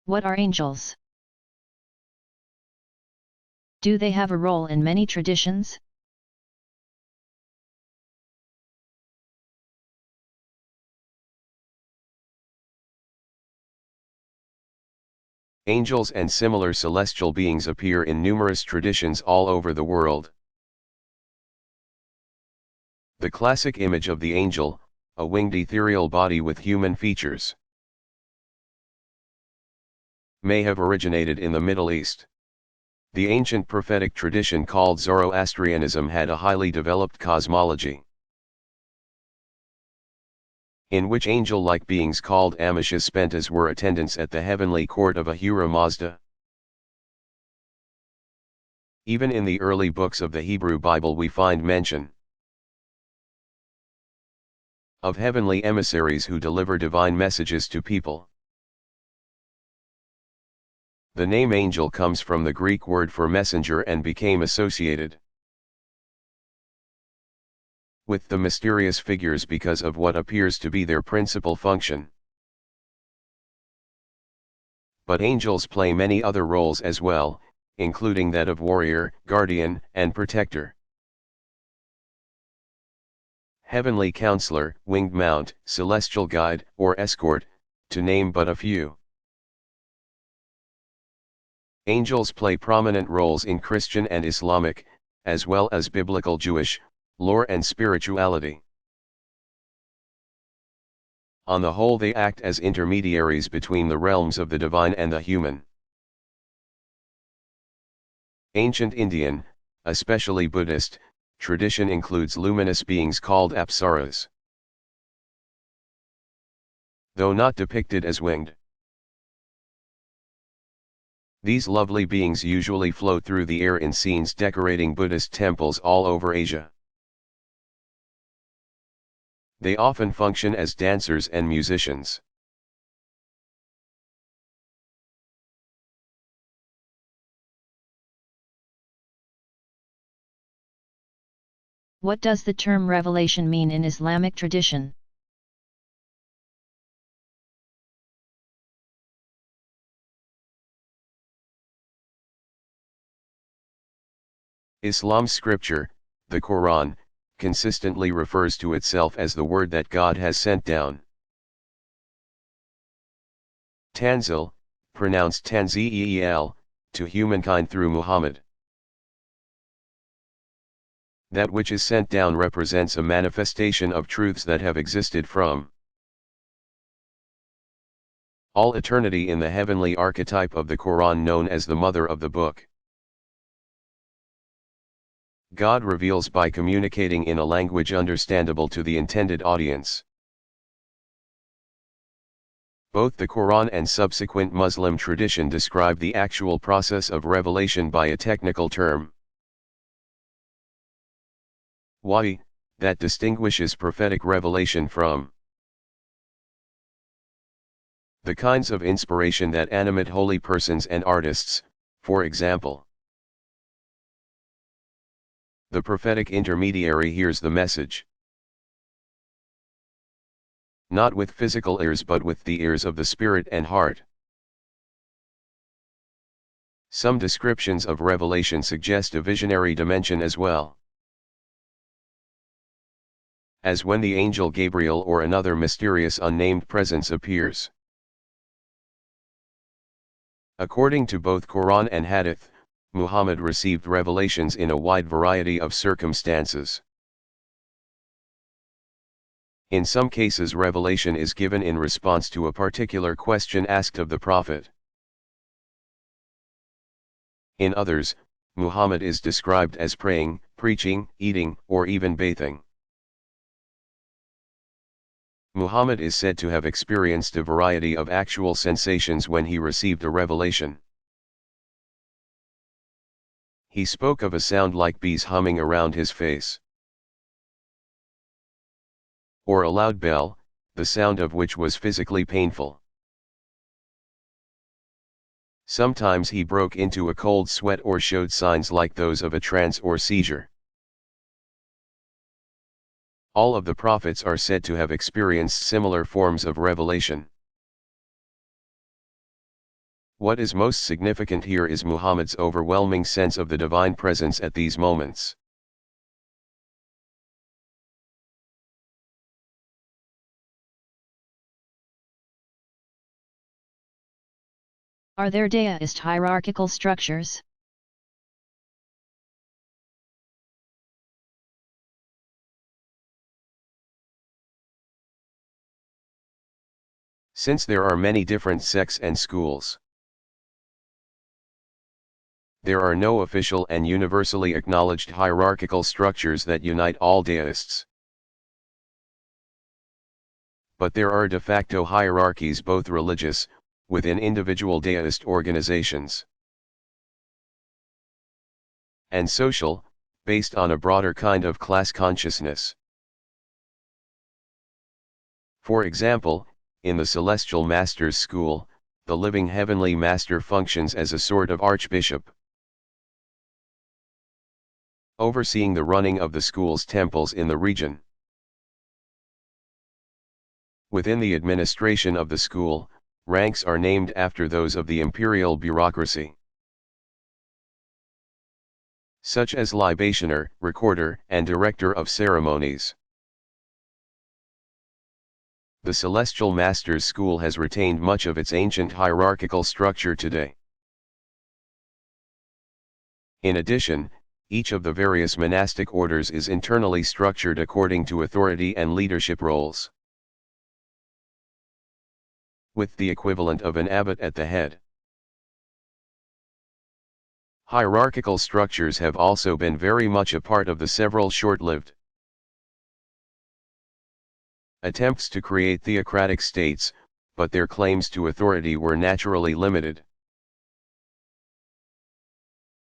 What are angels? Do they have a role in many traditions? Angels and similar celestial beings appear in numerous traditions all over the world. The classic image of the angel, a winged ethereal body with human features, may have originated in the Middle East. The ancient prophetic tradition called Zoroastrianism had a highly developed cosmology, in which angel-like beings called Amishaspentas were attendants at the heavenly court of Ahura Mazda. Even in the early books of the Hebrew Bible we find mention of heavenly emissaries who deliver divine messages to people. The name angel comes from the Greek word for messenger and became associated with the mysterious figures because of what appears to be their principal function. But angels play many other roles as well, including that of warrior, guardian, and protector, heavenly counselor, winged mount, celestial guide, or escort, to name but a few. Angels play prominent roles in Christian and Islamic, as well as biblical Jewish, lore and spirituality. On the whole, they act as intermediaries between the realms of the divine and the human. Ancient Indian, especially Buddhist, tradition includes luminous beings called apsaras, though not depicted as winged. These lovely beings usually float through the air in scenes decorating Buddhist temples all over Asia. They often function as dancers and musicians. What does the term revelation mean in Islamic tradition? Islam's scripture, the Quran, consistently refers to itself as the word that God has sent down. Tanzil, pronounced Tanzeel, to humankind through Muhammad. That which is sent down represents a manifestation of truths that have existed from all eternity in the heavenly archetype of the Quran known as the mother of the book. God reveals by communicating in a language understandable to the intended audience. Both the Quran and subsequent Muslim tradition describe the actual process of revelation by a technical term, wahy, that distinguishes prophetic revelation from the kinds of inspiration that animate holy persons and artists, for example. The prophetic intermediary hears the message not with physical ears but with the ears of the spirit and heart. Some descriptions of revelation suggest a visionary dimension as well, as when the angel Gabriel or another mysterious unnamed presence appears. According to both Quran and Hadith, Muhammad received revelations in a wide variety of circumstances. In some cases, revelation is given in response to a particular question asked of the Prophet. In others, Muhammad is described as praying, preaching, eating, or even bathing. Muhammad is said to have experienced a variety of actual sensations when he received a revelation. He spoke of a sound like bees humming around his face, or a loud bell, the sound of which was physically painful. Sometimes he broke into a cold sweat or showed signs like those of a trance or seizure. All of the prophets are said to have experienced similar forms of revelation. What is most significant here is Muhammad's overwhelming sense of the divine presence at these moments. Are there deist hierarchical structures? Since there are many different sects and schools, there are no official and universally acknowledged hierarchical structures that unite all deists. But there are de facto hierarchies, both religious, within individual deist organizations, and social, based on a broader kind of class consciousness. For example, in the Celestial Masters School, the living heavenly master functions as a sort of archbishop, overseeing the running of the school's temples in the region. Within the administration of the school, ranks are named after those of the imperial bureaucracy, such as libationer, recorder, and director of ceremonies. The Celestial Masters School has retained much of its ancient hierarchical structure today. In addition, each of the various monastic orders is internally structured according to authority and leadership roles, with the equivalent of an abbot at the head. Hierarchical structures have also been very much a part of the several short-lived attempts to create theocratic states, but their claims to authority were naturally limited.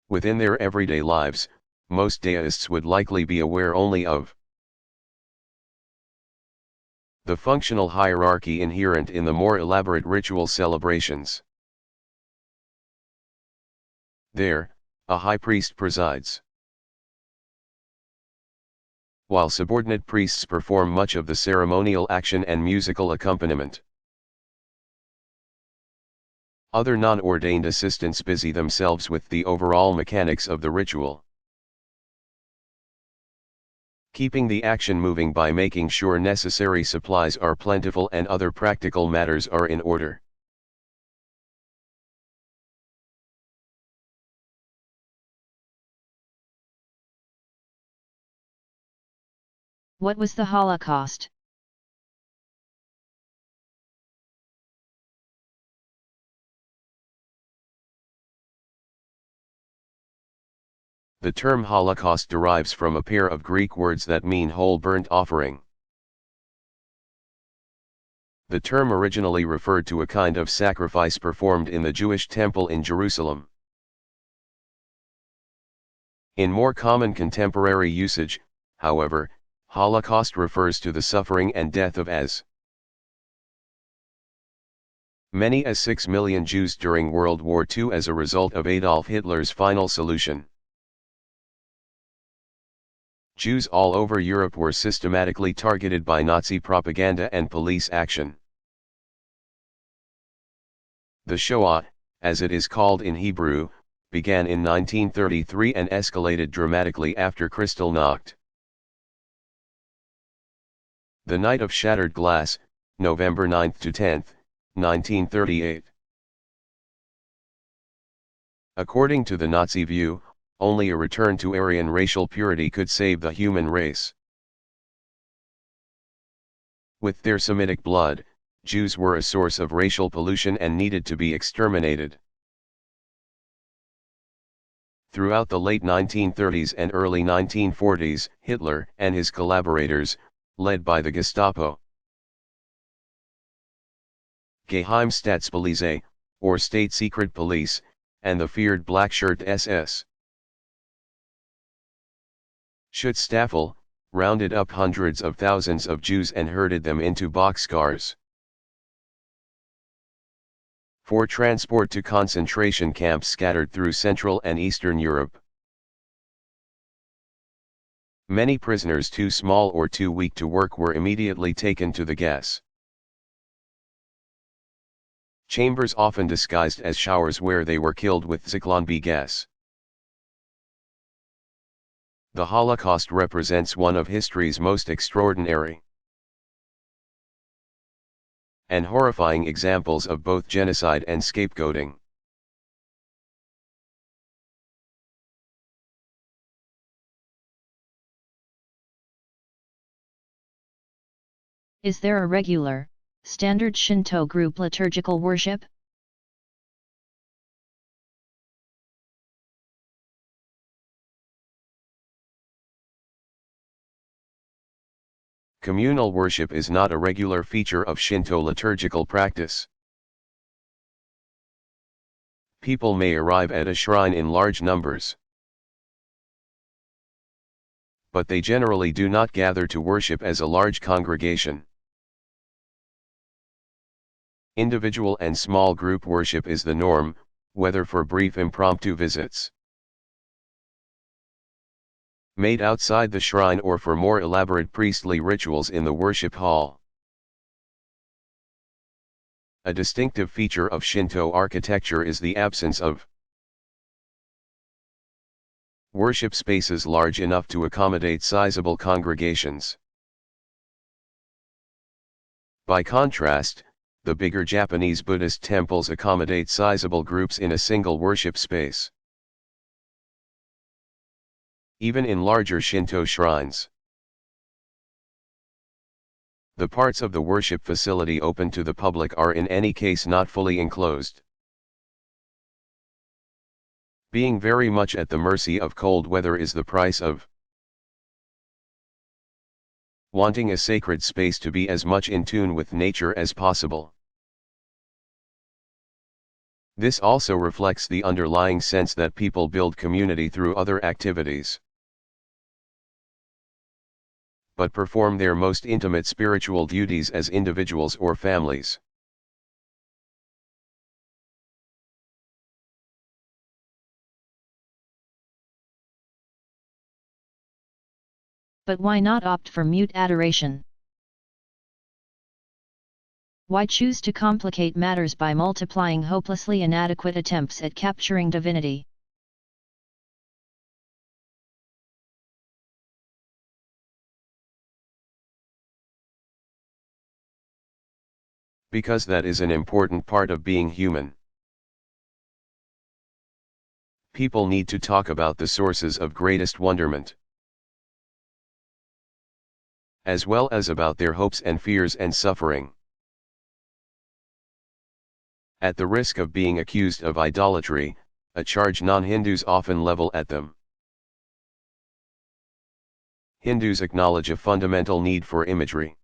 Within their everyday lives, most deists would likely be aware only of the functional hierarchy inherent in the more elaborate ritual celebrations. There, a high priest presides, while subordinate priests perform much of the ceremonial action and musical accompaniment. Other non-ordained assistants busy themselves with the overall mechanics of the ritual, keeping the action moving by making sure necessary supplies are plentiful and other practical matters are in order. What was the Holocaust? The term Holocaust derives from a pair of Greek words that mean whole burnt offering. The term originally referred to a kind of sacrifice performed in the Jewish temple in Jerusalem. In more common contemporary usage, however, Holocaust refers to the suffering and death of as many as 6 million Jews during World War II as a result of Adolf Hitler's final solution. Jews all over Europe were systematically targeted by Nazi propaganda and police action. The Shoah, as it is called in Hebrew, began in 1933 and escalated dramatically after Kristallnacht. The Night of Shattered Glass, November 9 to 10, 1938. According to the Nazi view, only a return to Aryan racial purity could save the human race. With their Semitic blood, Jews were a source of racial pollution and needed to be exterminated. Throughout the late 1930s and early 1940s, Hitler and his collaborators, led by the Gestapo, Geheimstaatspolizei, or State Secret Police, and the feared Blackshirt SS, Schutzstaffel, rounded up hundreds of thousands of Jews and herded them into boxcars for transport to concentration camps scattered through Central and Eastern Europe. Many prisoners too small or too weak to work were immediately taken to the gas chambers often disguised as showers where they were killed with Zyklon B gas. The Holocaust represents one of history's most extraordinary and horrifying examples of both genocide and scapegoating. Is there a regular, standard Shinto group liturgical worship? Communal worship is not a regular feature of Shinto liturgical practice. People may arrive at a shrine in large numbers, but they generally do not gather to worship as a large congregation. Individual and small group worship is the norm, whether for brief impromptu visits made outside the shrine or for more elaborate priestly rituals in the worship hall. A distinctive feature of Shinto architecture is the absence of worship spaces large enough to accommodate sizable congregations. By contrast, the bigger Japanese Buddhist temples accommodate sizable groups in a single worship space. Even in larger Shinto shrines, the parts of the worship facility open to the public are in any case not fully enclosed. Being very much at the mercy of cold weather is the price of wanting a sacred space to be as much in tune with nature as possible. This also reflects the underlying sense that people build community through other activities, but perform their most intimate spiritual duties as individuals or families. But why not opt for mute adoration? Why choose to complicate matters by multiplying hopelessly inadequate attempts at capturing divinity? Because that is an important part of being human. People need to talk about the sources of greatest wonderment, as well as about their hopes and fears and suffering. At the risk of being accused of idolatry, a charge non-Hindus often level at them. Hindus acknowledge a fundamental need for imagery.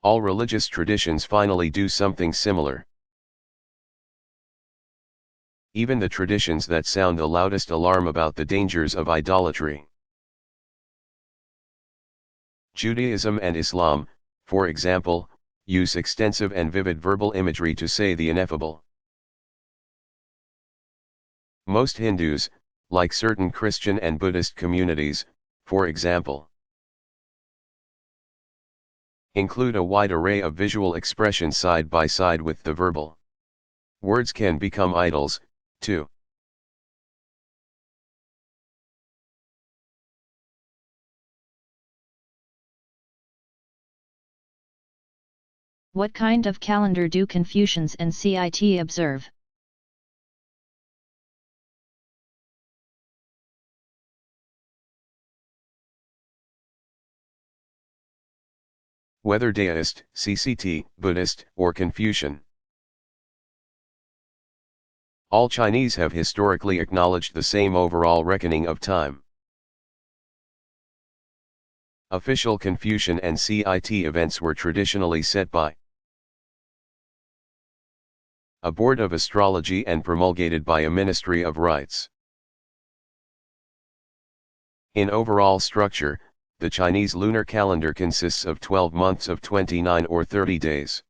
All religious traditions finally do something similar. Even the traditions that sound the loudest alarm about the dangers of idolatry. Judaism and Islam, for example, use extensive and vivid verbal imagery to say the ineffable. Most Hindus, like certain Christian and Buddhist communities, for example, include a wide array of visual expression side by side with the verbal. Words can become idols, too. What kind of calendar do Confucians and CIT observe? Whether Daoist, CCT, Buddhist, or Confucian, all Chinese have historically acknowledged the same overall reckoning of time. Official Confucian and CIT events were traditionally set by a board of astrology and promulgated by a ministry of rites. In overall structure, the Chinese lunar calendar consists of 12 months of 29 or 30 days.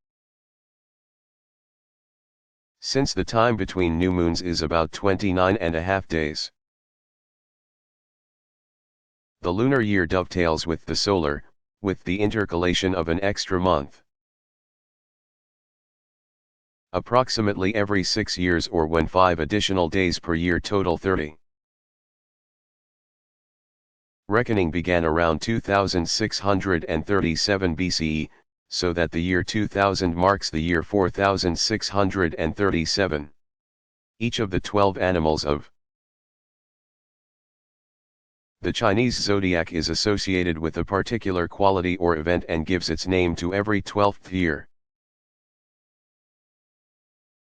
Since the time between new moons is about 29.5 days. The lunar year dovetails with the solar, with the intercalation of an extra month. approximately every 6 years, or when 5 additional days per year total 30. Reckoning began around 2637 BCE, so that the year 2000 marks the year 4637. Each of the 12 animals of the Chinese zodiac is associated with a particular quality or event and gives its name to every 12th year.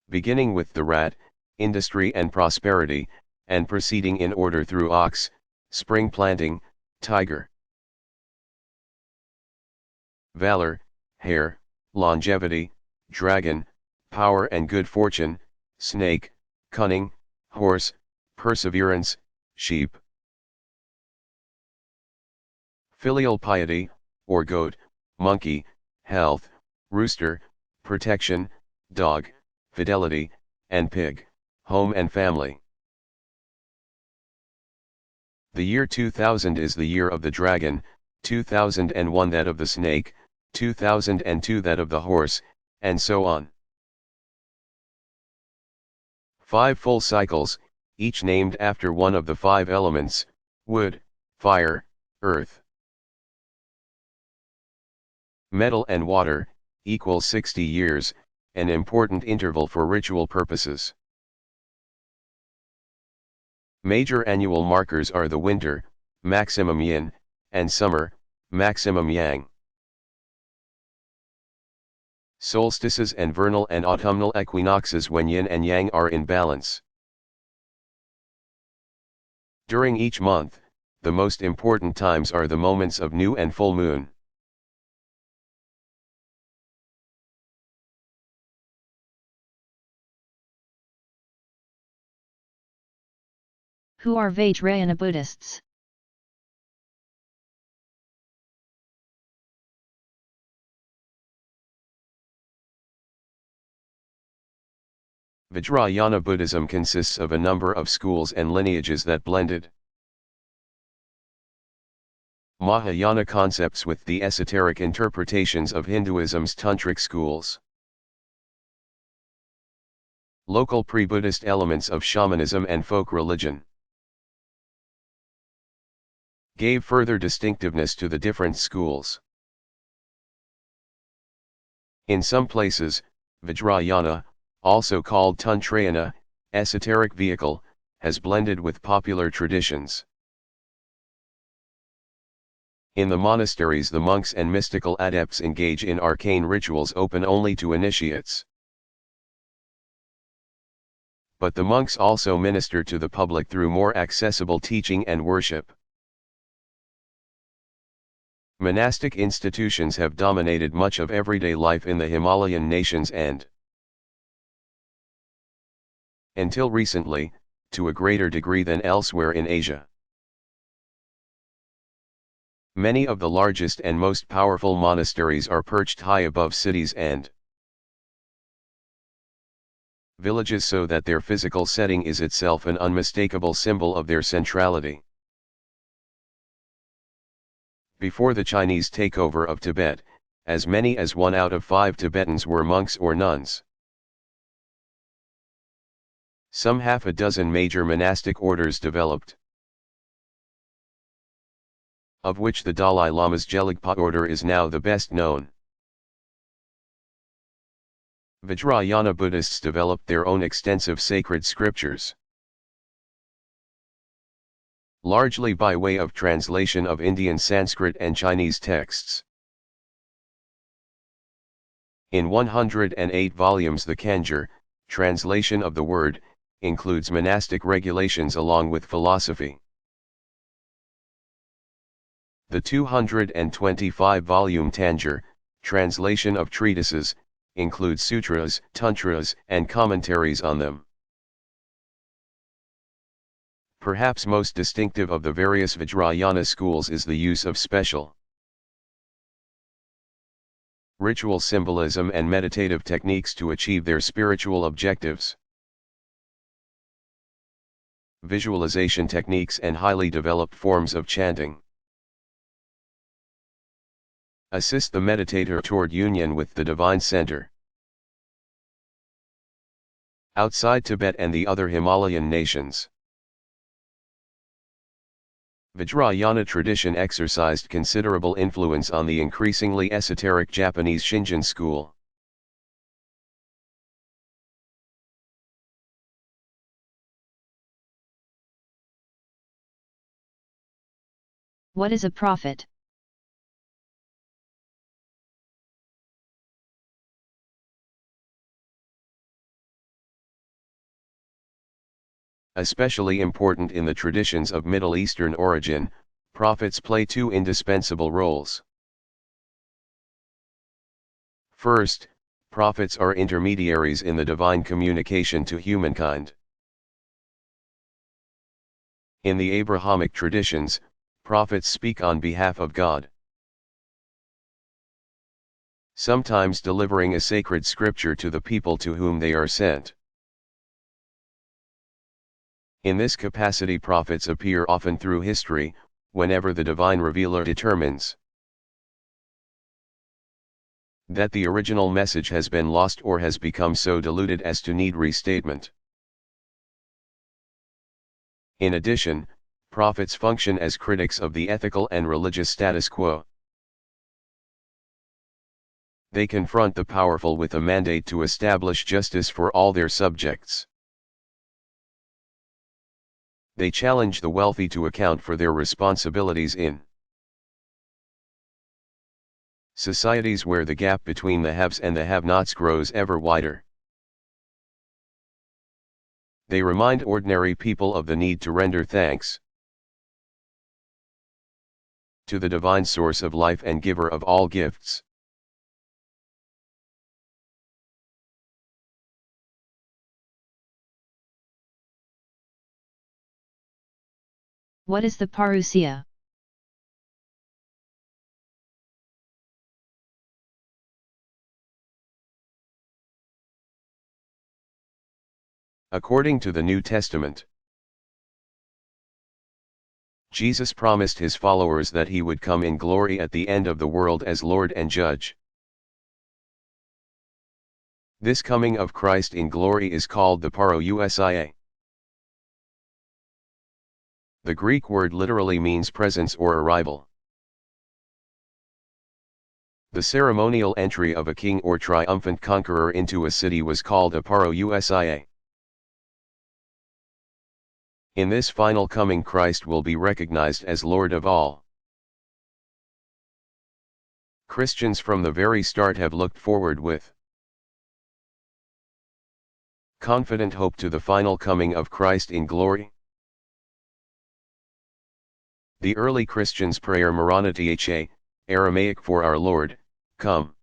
Beginning with the rat, industry and prosperity, and proceeding in order through ox, spring planting, tiger, valor, hare, longevity, dragon, power and good fortune, snake, cunning, horse, perseverance, sheep. Filial piety, or goat, monkey, health, rooster, protection, dog, fidelity, and pig, home and family. The year 2000 is the year of the dragon, 2001 that of the snake, 2002 that of the horse, and so on. 5 full cycles, each named after one of the 5 elements: wood, fire, earth, metal and water, equals 60 years, an important interval for ritual purposes. Major annual markers are the winter, maximum yin, and summer, maximum yang. Solstices and vernal and autumnal equinoxes when yin and yang are in balance. During each month, the most important times are the moments of new and full moon. Who are Vajrayana Buddhists? Vajrayana Buddhism consists of a number of schools and lineages that blended Mahayana concepts with the esoteric interpretations of Hinduism's tantric schools. Local pre-Buddhist elements of shamanism and folk religion gave further distinctiveness to the different schools. In some places, Vajrayana, also called Tantrayana, esoteric vehicle, has blended with popular traditions. In the monasteries, the monks and mystical adepts engage in arcane rituals open only to initiates. But the monks also minister to the public through more accessible teaching and worship. Monastic institutions have dominated much of everyday life in the Himalayan nations and, until recently, to a greater degree than elsewhere in Asia. Many of the largest and most powerful monasteries are perched high above cities and villages, so that their physical setting is itself an unmistakable symbol of their centrality. Before the Chinese takeover of Tibet, as many as 1 out of 5 Tibetans were monks or nuns. Some half a dozen major monastic orders developed, of which the Dalai Lama's Gelugpa order is now the best known. Vajrayana Buddhists developed their own extensive sacred scriptures, largely by way of translation of Indian Sanskrit and Chinese texts. In 108 volumes, the Kanjur, translation of the word, includes monastic regulations along with philosophy. The 225-volume Tanjur, translation of treatises, includes sutras, tantras, and commentaries on them. Perhaps most distinctive of the various Vajrayana schools is the use of special ritual symbolism and meditative techniques to achieve their spiritual objectives. Visualization techniques and highly developed forms of chanting assist the meditator toward union with the divine center. outside Tibet and the other Himalayan nations. Vajrayana tradition exercised considerable influence on the increasingly esoteric Japanese Shingon school. What is a prophet? Especially important in the traditions of Middle Eastern origin, prophets play two indispensable roles. First, prophets are intermediaries in the divine communication to humankind. In the Abrahamic traditions, prophets speak on behalf of God, sometimes delivering a sacred scripture to the people to whom they are sent. In this capacity, prophets appear often through history, whenever the divine revealer determines that the original message has been lost or has become so diluted as to need restatement. In addition, prophets function as critics of the ethical and religious status quo. They confront the powerful with a mandate to establish justice for all their subjects. They challenge the wealthy to account for their responsibilities in societies where the gap between the haves and the have-nots grows ever wider. They remind ordinary people of the need to render thanks to the divine source of life and giver of all gifts. What is the parousia? According to the New Testament, Jesus promised his followers that he would come in glory at the end of the world as Lord and Judge. This coming of Christ in glory is called the parousia. The Greek word literally means presence or arrival. The ceremonial entry of a king or triumphant conqueror into a city was called a parousia. In this final coming, Christ will be recognized as Lord of all. Christians from the very start have looked forward with confident hope to the final coming of Christ in glory. The early Christians' prayer Maranatha, Aramaic for our Lord, come.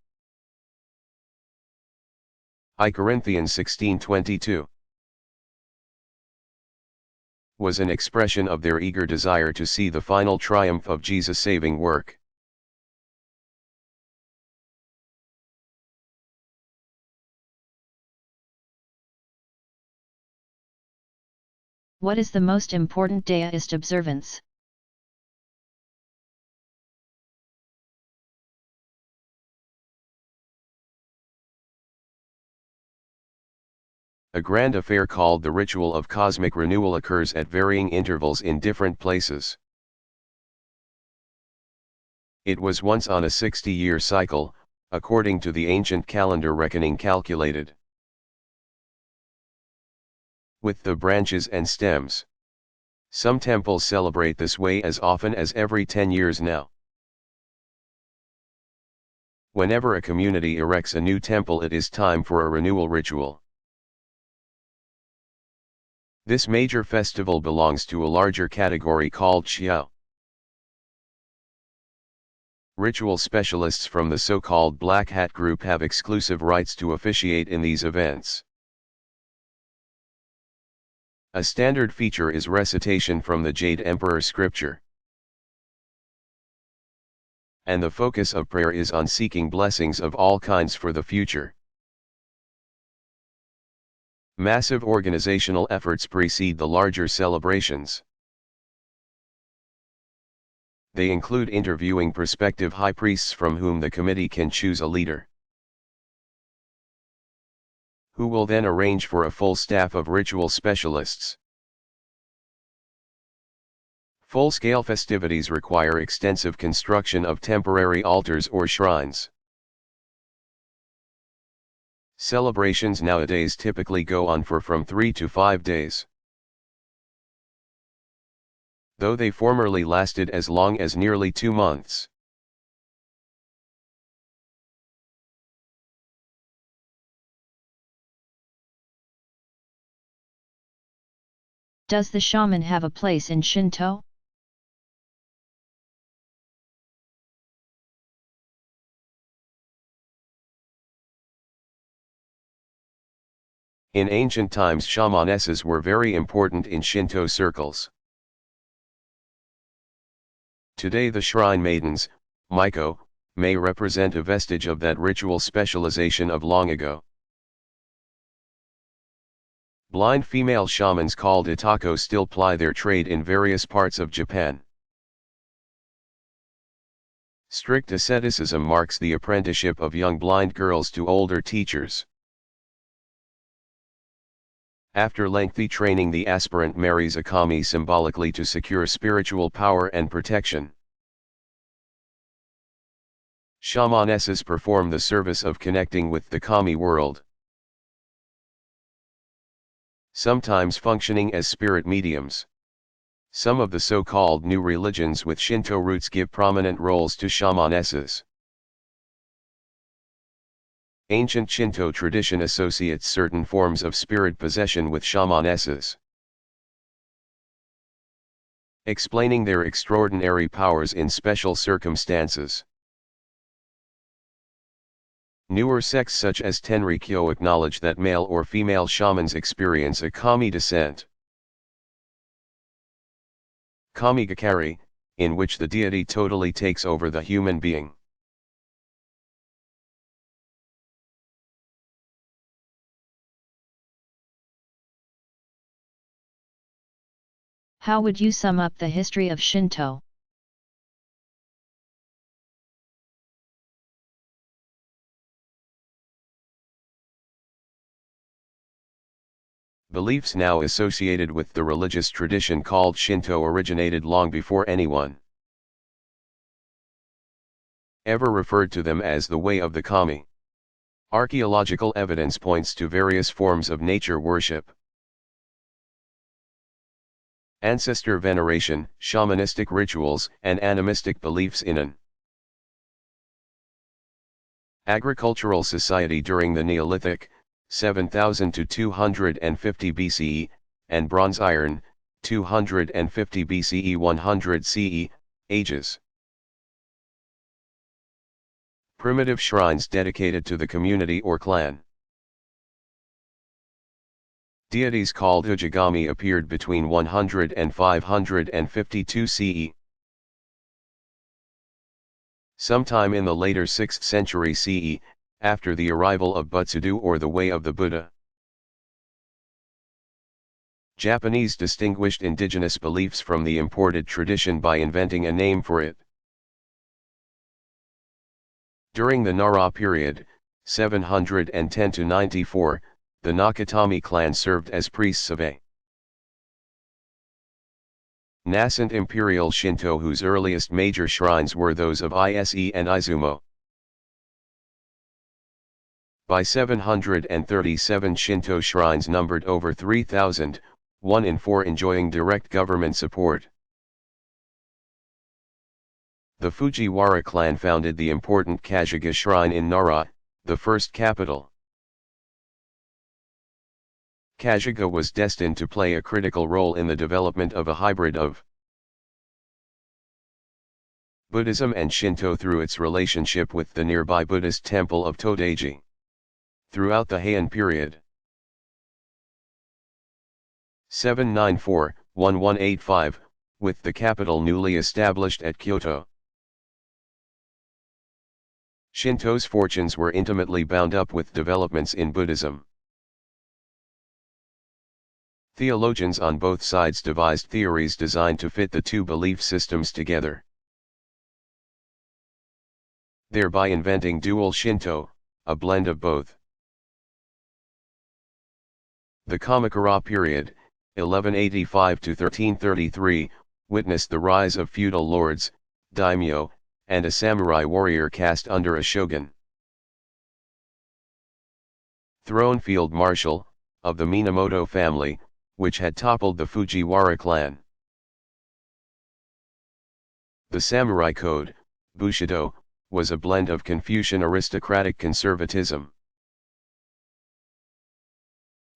I Corinthians 16:22 was an expression of their eager desire to see the final triumph of Jesus' saving work. What is the most important deist observance? A grand affair called the ritual of cosmic renewal occurs at varying intervals in different places. It was once on a 60-year cycle, according to the ancient calendar reckoning calculated with the branches and stems. Some temples celebrate this way as often as every 10 years now. Whenever a community erects a new temple, it is time for a renewal ritual. This major festival belongs to a larger category called Xiao. Ritual specialists from the so-called Black Hat group have exclusive rights to officiate in these events. A standard feature is recitation from the Jade Emperor scripture. And the focus of prayer is on seeking blessings of all kinds for the future. Massive organizational efforts precede the larger celebrations. They include interviewing prospective high priests from whom the committee can choose a leader who will then arrange for a full staff of ritual specialists. Full-scale festivities require extensive construction of temporary altars or shrines. Celebrations nowadays typically go on for from 3 to 5 days. Though they formerly lasted as long as nearly 2 months. Does the shaman have a place in Shinto? In ancient times, shamanesses were very important in Shinto circles. Today the shrine maidens, Miko, may represent a vestige of that ritual specialization of long ago. Blind female shamans called Itako still ply their trade in various parts of Japan. Strict asceticism marks the apprenticeship of young blind girls to older teachers. After lengthy training, the aspirant marries a kami symbolically to secure spiritual power and protection. Shamanesses perform the service of connecting with the kami world, sometimes functioning as spirit mediums. Some of the so-called new religions with Shinto roots give prominent roles to shamanesses. Ancient Shinto tradition associates certain forms of spirit possession with shamanesses, explaining their extraordinary powers in special circumstances. Newer sects such as Tenrikyo acknowledge that male or female shamans experience a kami descent. Kamigakari, in which the deity totally takes over the human being. How would you sum up the history of Shinto? Beliefs now associated with the religious tradition called Shinto originated long before anyone ever referred to them as the way of the kami. Archaeological evidence points to various forms of nature worship, ancestor veneration, shamanistic rituals, and animistic beliefs in an agricultural society during the Neolithic, 7000 to 250 BCE, and Bronze Iron, 250 BCE 100 CE, ages. Primitive shrines dedicated to the community or clan. Deities called Ujigami appeared between 100 and 552 CE. Sometime in the later 6th century CE, after the arrival of Butsudo or the Way of the Buddha. Japanese distinguished indigenous beliefs from the imported tradition by inventing a name for it. During the Nara period, 710 to 94, the Nakatomi clan served as priests of a nascent imperial Shinto whose earliest major shrines were those of Ise and Izumo. By 737 Shinto shrines numbered over 3,000, 1 in 4 enjoying direct government support. The Fujiwara clan founded the important Kasuga shrine in Nara, the first capital. Kasuga was destined to play a critical role in the development of a hybrid of Buddhism and Shinto through its relationship with the nearby Buddhist temple of Todaiji. Throughout the Heian period, 794-1185, with the capital newly established at Kyoto, Shinto's fortunes were intimately bound up with developments in Buddhism. Theologians on both sides devised theories designed to fit the two belief systems together, thereby inventing dual Shinto, a blend of both. The Kamakura period, 1185 to 1333, witnessed the rise of feudal lords, daimyo, and a samurai warrior caste under a shogun. Throne field marshal, of the Minamoto family, which had toppled the Fujiwara clan. The samurai code, Bushido, was a blend of Confucian aristocratic conservatism,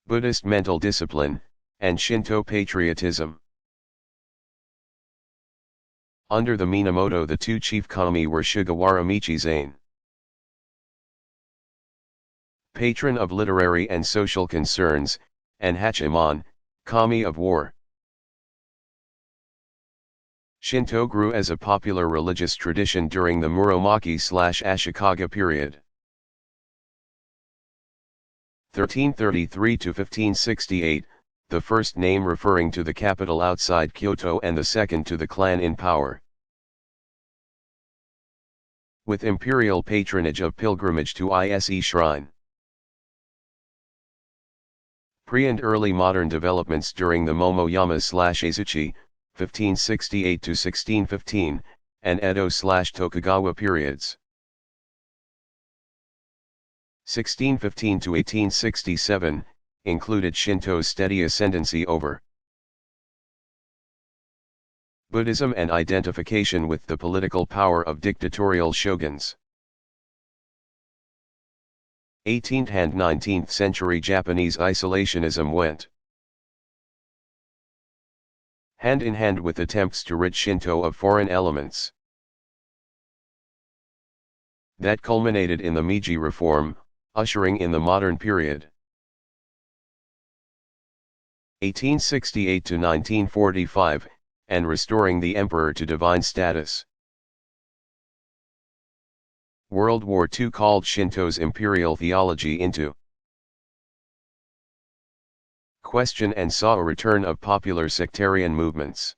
Buddhist mental discipline, and Shinto patriotism. Under the Minamoto, the two chief kami were Sugawara Michizane, patron of literary and social concerns, and Hachiman, kami of war. Shinto grew as a popular religious tradition during the Muromachi/Ashikaga period. 1333 to 1568, the first name referring to the capital outside Kyoto and the second to the clan in power. With imperial patronage of pilgrimage to Ise Shrine. Pre- and early modern developments during the Momoyama/Azuchi, 1568 to 1615, and Edo/Tokugawa periods. 1615 to 1867, included Shinto's steady ascendancy over Buddhism and identification with the political power of dictatorial shoguns. 18th and 19th century Japanese isolationism went hand in hand with attempts to rid Shinto of foreign elements. That culminated in the Meiji Reform, ushering in the modern period. 1868 to 1945, and restoring the emperor to divine status. World War II called Shinto's imperial theology into question and saw a return of popular sectarian movements.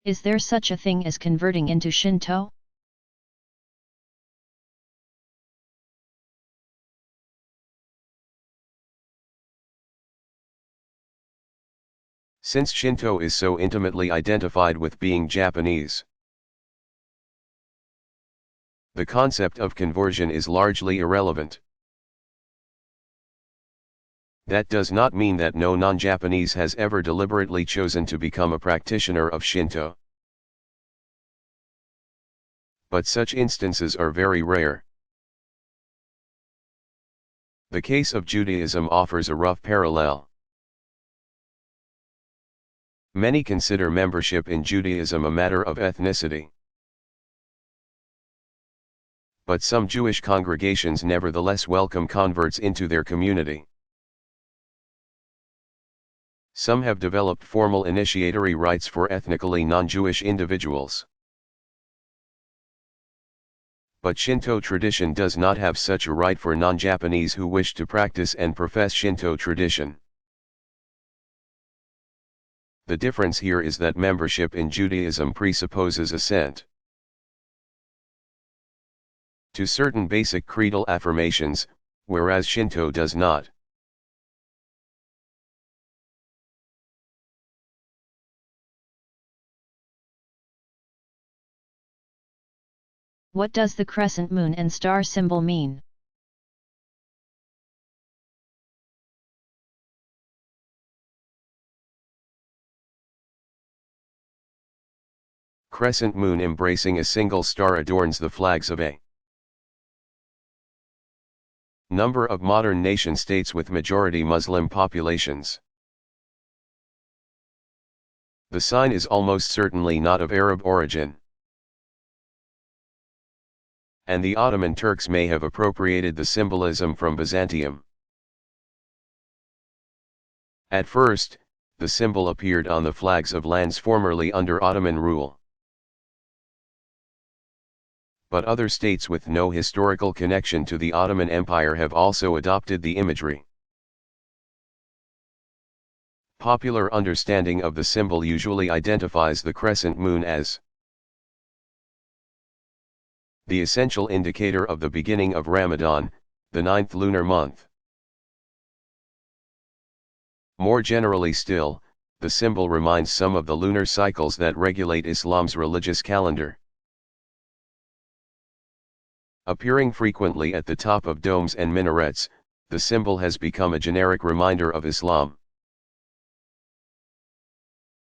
Is there such a thing as converting into Shinto? Since Shinto is so intimately identified with being Japanese, the concept of conversion is largely irrelevant. That does not mean that no non-Japanese has ever deliberately chosen to become a practitioner of Shinto. But such instances are very rare. The case of Judaism offers a rough parallel. Many consider membership in Judaism a matter of ethnicity. But some Jewish congregations nevertheless welcome converts into their community. Some have developed formal initiatory rites for ethnically non-Jewish individuals. But Shinto tradition does not have such a rite for non-Japanese who wish to practice and profess Shinto tradition. The difference here is that membership in Judaism presupposes assent to certain basic creedal affirmations, whereas Shinto does not. What does the crescent moon and star symbol mean? Crescent moon embracing a single star adorns the flags of a number of modern nation-states with majority Muslim populations. The sign is almost certainly not of Arab origin, and the Ottoman Turks may have appropriated the symbolism from Byzantium. At first, the symbol appeared on the flags of lands formerly under Ottoman rule. But other states with no historical connection to the Ottoman Empire have also adopted the imagery. popular understanding of the symbol usually identifies the crescent moon as the essential indicator of the beginning of Ramadan, the 9th lunar month. More generally still, the symbol reminds some of the lunar cycles that regulate Islam's religious calendar. Appearing frequently at the top of domes and minarets, the symbol has become a generic reminder of Islam.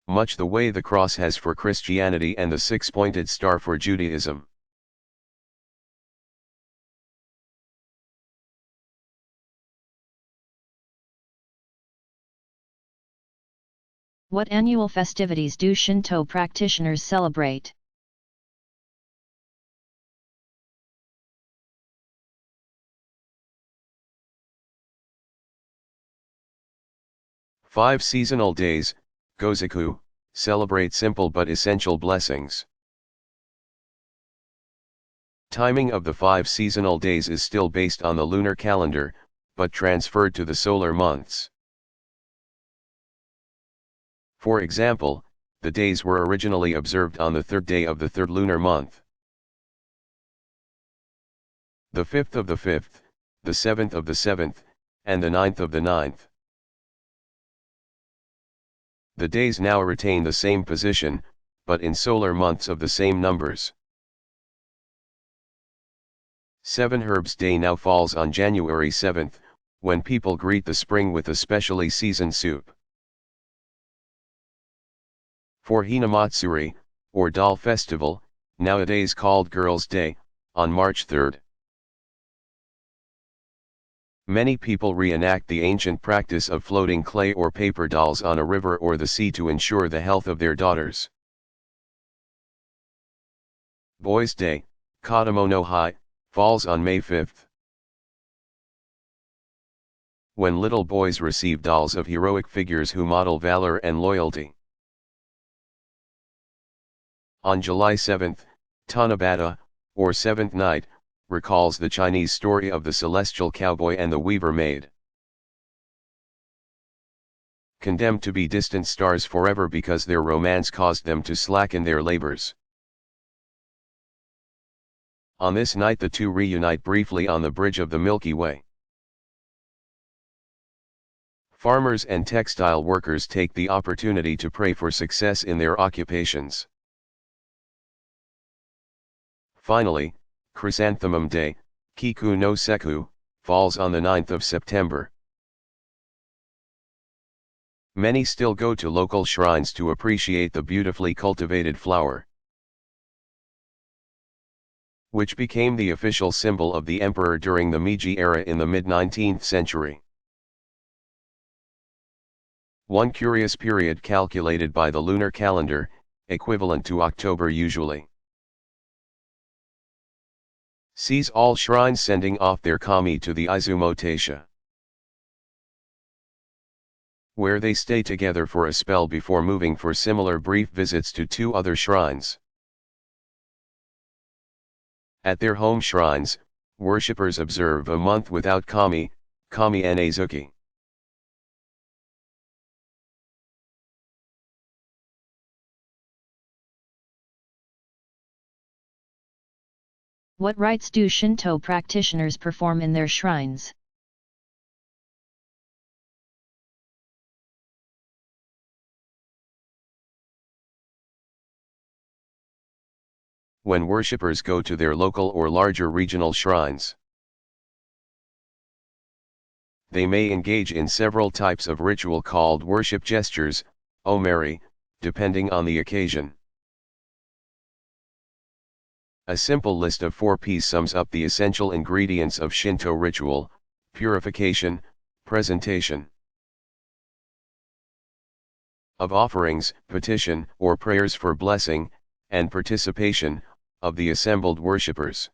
Much the way the cross has for Christianity and the six-pointed star for Judaism. What annual festivities do Shinto practitioners celebrate? Five seasonal days, Gozaku, celebrate simple but essential blessings. Timing of the 5 seasonal days is still based on the lunar calendar, but transferred to the solar months. For example, the days were originally observed on the 3rd day of the 3rd lunar month, the 5th of the 5th, the 7th of the 7th, and the 9th of the 9th. The days now retain the same position, but in solar months of the same numbers. 7 Herbs Day now falls on January 7th, when people greet the spring with a specially seasoned soup. For Hinamatsuri, or Doll Festival, nowadays called Girls' Day, on March 3rd. Many people reenact the ancient practice of floating clay or paper dolls on a river or the sea to ensure the health of their daughters. Boys' Day, Kodomo no Hi, falls on May 5th. When little boys receive dolls of heroic figures who model valor and loyalty. On July 7th, Tanabata, or Seventh Night, recalls the Chinese story of the celestial cowboy and the weaver maid. Condemned to be distant stars forever because their romance caused them to slacken their labors. On this night the two reunite briefly on the bridge of the Milky Way. Farmers and textile workers take the opportunity to pray for success in their occupations. Finally, Chrysanthemum Day, Kiku no Seku, falls on the 9th of September. Many still go to local shrines to appreciate the beautifully cultivated flower, which became the official symbol of the emperor during the Meiji era in the mid-19th century. One curious period calculated by the lunar calendar, equivalent to October usually, sees all shrines sending off their kami to the Izumo Taisha, where they stay together for a spell before moving for similar brief visits to 2 other shrines. At their home shrines, worshippers observe a month without kami, kami Enezuki. What rites do Shinto practitioners perform in their shrines? When worshippers go to their local or larger regional shrines, they may engage in several types of ritual called worship gestures, omeri, depending on the occasion. A simple list of 4 P's sums up the essential ingredients of Shinto ritual: purification, presentation of offerings, petition or prayers for blessing, and participation of the assembled worshippers.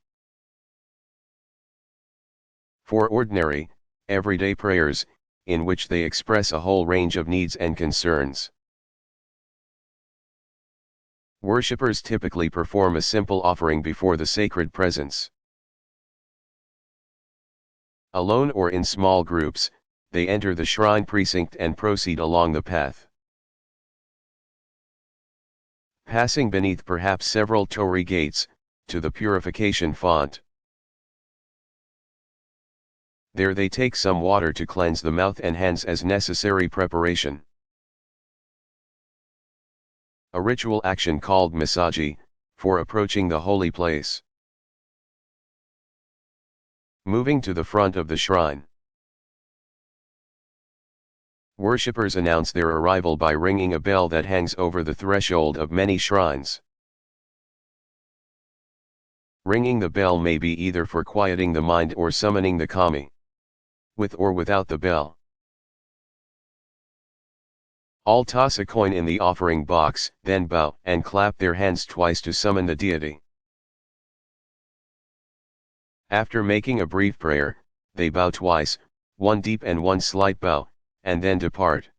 For ordinary, everyday prayers, in which they express a whole range of needs and concerns. Worshippers typically perform a simple offering before the sacred presence. Alone or in small groups, they enter the shrine precinct and proceed along the path. Passing beneath perhaps several torii gates, to the purification font. There they take some water to cleanse the mouth and hands as necessary preparation. A ritual action called misaji, for approaching the holy place. Moving to the front of the shrine. Worshippers announce their arrival by ringing a bell that hangs over the threshold of many shrines. Ringing the bell may be either for quieting the mind or summoning the kami. With or without the bell. All toss a coin in the offering box, then bow and clap their hands twice to summon the deity. After making a brief prayer, they bow twice, one deep and one slight bow, and then depart.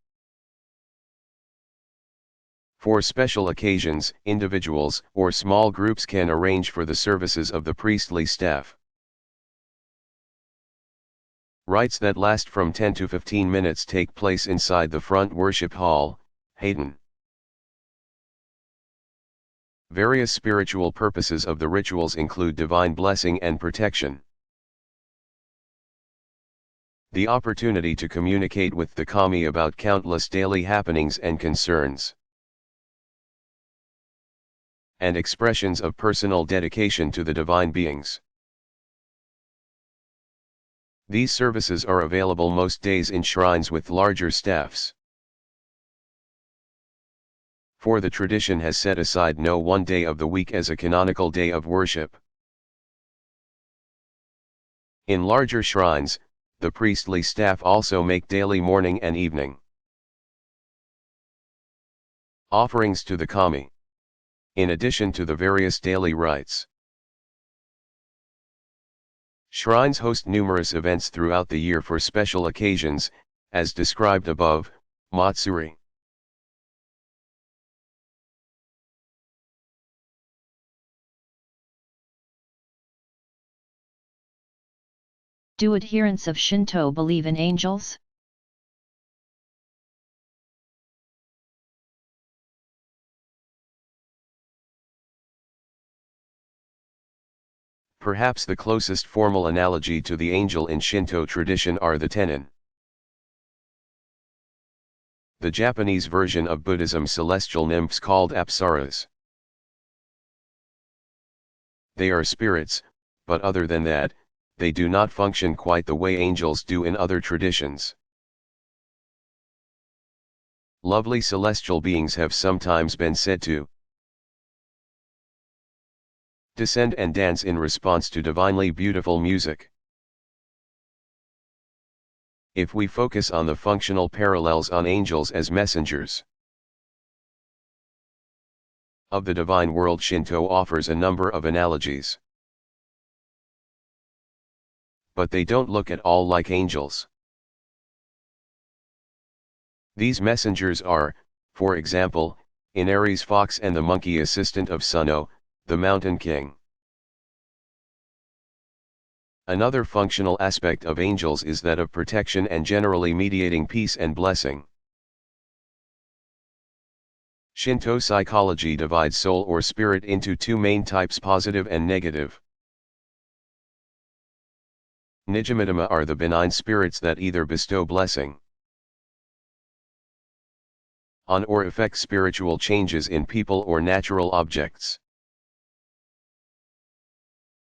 For special occasions, individuals or small groups can arrange for the services of the priestly staff. Rites that last from 10 to 15 minutes take place inside the front worship hall, Hayden. Various spiritual purposes of the rituals include divine blessing and protection. The opportunity to communicate with the kami about countless daily happenings and concerns. And expressions of personal dedication to the divine beings. These services are available most days in shrines with larger staffs. For the tradition has set aside no one day of the week as a canonical day of worship. In larger shrines, the priestly staff also make daily morning and evening offerings to the kami, in addition to the various daily rites. Shrines host numerous events throughout the year for special occasions, as described above, Matsuri. Do adherents of Shinto believe in angels? Perhaps the closest formal analogy to the angel in Shinto tradition are the tennin. The Japanese version of Buddhism, celestial nymphs called apsaras. They are spirits, but other than that, they do not function quite the way angels do in other traditions. Lovely celestial beings have sometimes been said to descend and dance in response to divinely beautiful music. If we focus on the functional parallels on angels as messengers of the divine world, Shinto offers a number of analogies. But they don't look at all like angels. These messengers are, for example, Inari's fox and the monkey assistant of Suno, the mountain king. Another functional aspect of angels is that of protection and generally mediating peace and blessing. Shinto psychology divides soul or spirit into two main types: positive and negative. Nijamitama are the benign spirits that either bestow blessing on or effect spiritual changes in people or natural objects.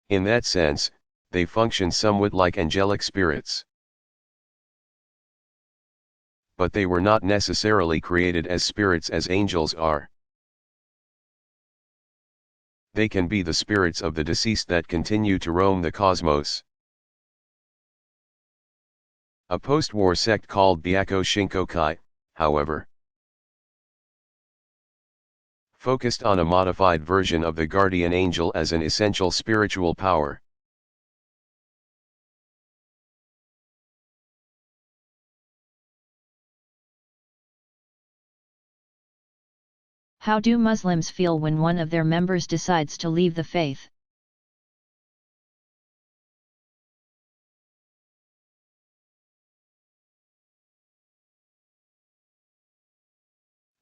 In that sense, they function somewhat like angelic spirits. But they were not necessarily created as spirits as angels are. They can be the spirits of the deceased that continue to roam the cosmos. A post-war sect called Byakko Shinkokai, however, focused on a modified version of the guardian angel as an essential spiritual power. How do Muslims feel when one of their members decides to leave the faith?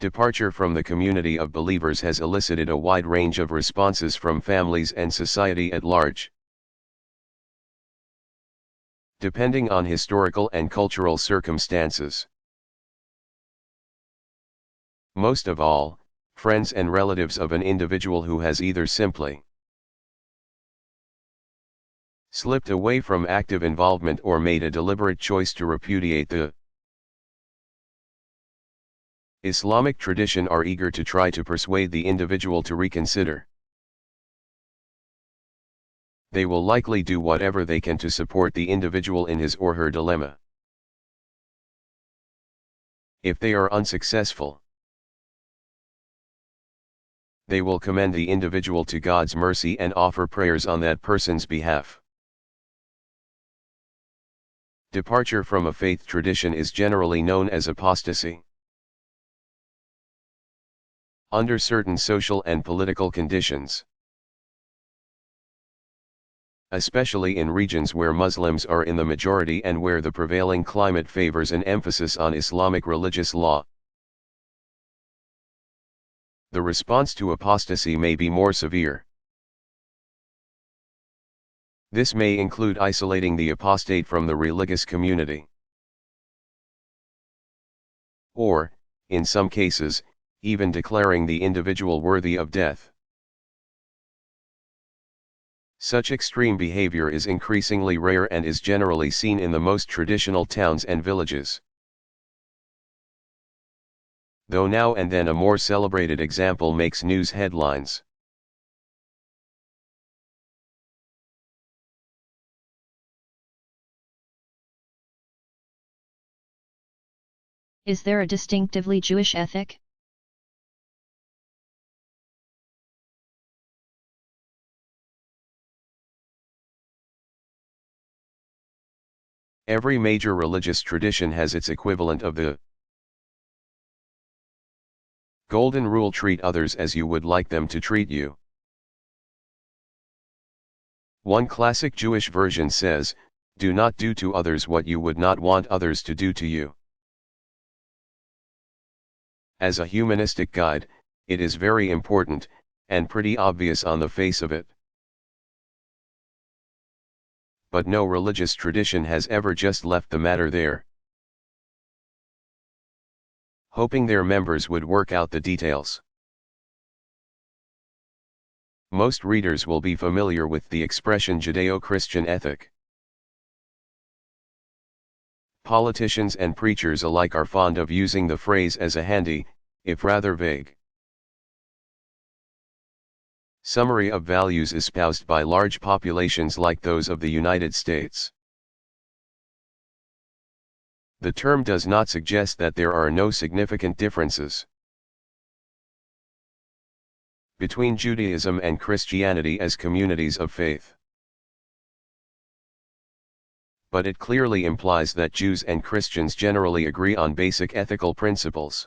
Departure from the community of believers has elicited a wide range of responses from families and society at large. Depending on historical and cultural circumstances. Most of all, friends and relatives of an individual who has either simply slipped away from active involvement or made a deliberate choice to repudiate the Islamic tradition are eager to try to persuade the individual to reconsider. They will likely do whatever they can to support the individual in his or her dilemma. If they are unsuccessful, they will commend the individual to God's mercy and offer prayers on that person's behalf. Departure from a faith tradition is generally known as apostasy. Under certain social and political conditions, especially in regions where Muslims are in the majority and where the prevailing climate favors an emphasis on Islamic religious law, the response to apostasy may be more severe. This may include isolating the apostate from the religious community, or, in some cases, even declaring the individual worthy of death. Such extreme behavior is increasingly rare and is generally seen in the most traditional towns and villages. Though now and then a more celebrated example makes news headlines. Is there a distinctively Jewish ethic? Every major religious tradition has its equivalent of the Golden Rule: treat others as you would like them to treat you. One classic Jewish version says, "Do not do to others what you would not want others to do to you." As a humanistic guide, it is very important, and pretty obvious on the face of it. But no religious tradition has ever just left the matter there, hoping their members would work out the details. Most readers will be familiar with the expression Judeo-Christian ethic. Politicians and preachers alike are fond of using the phrase as a handy, if rather vague, summary of values espoused by large populations like those of the United States. The term does not suggest that there are no significant differences between Judaism and Christianity as communities of faith. But it clearly implies that Jews and Christians generally agree on basic ethical principles.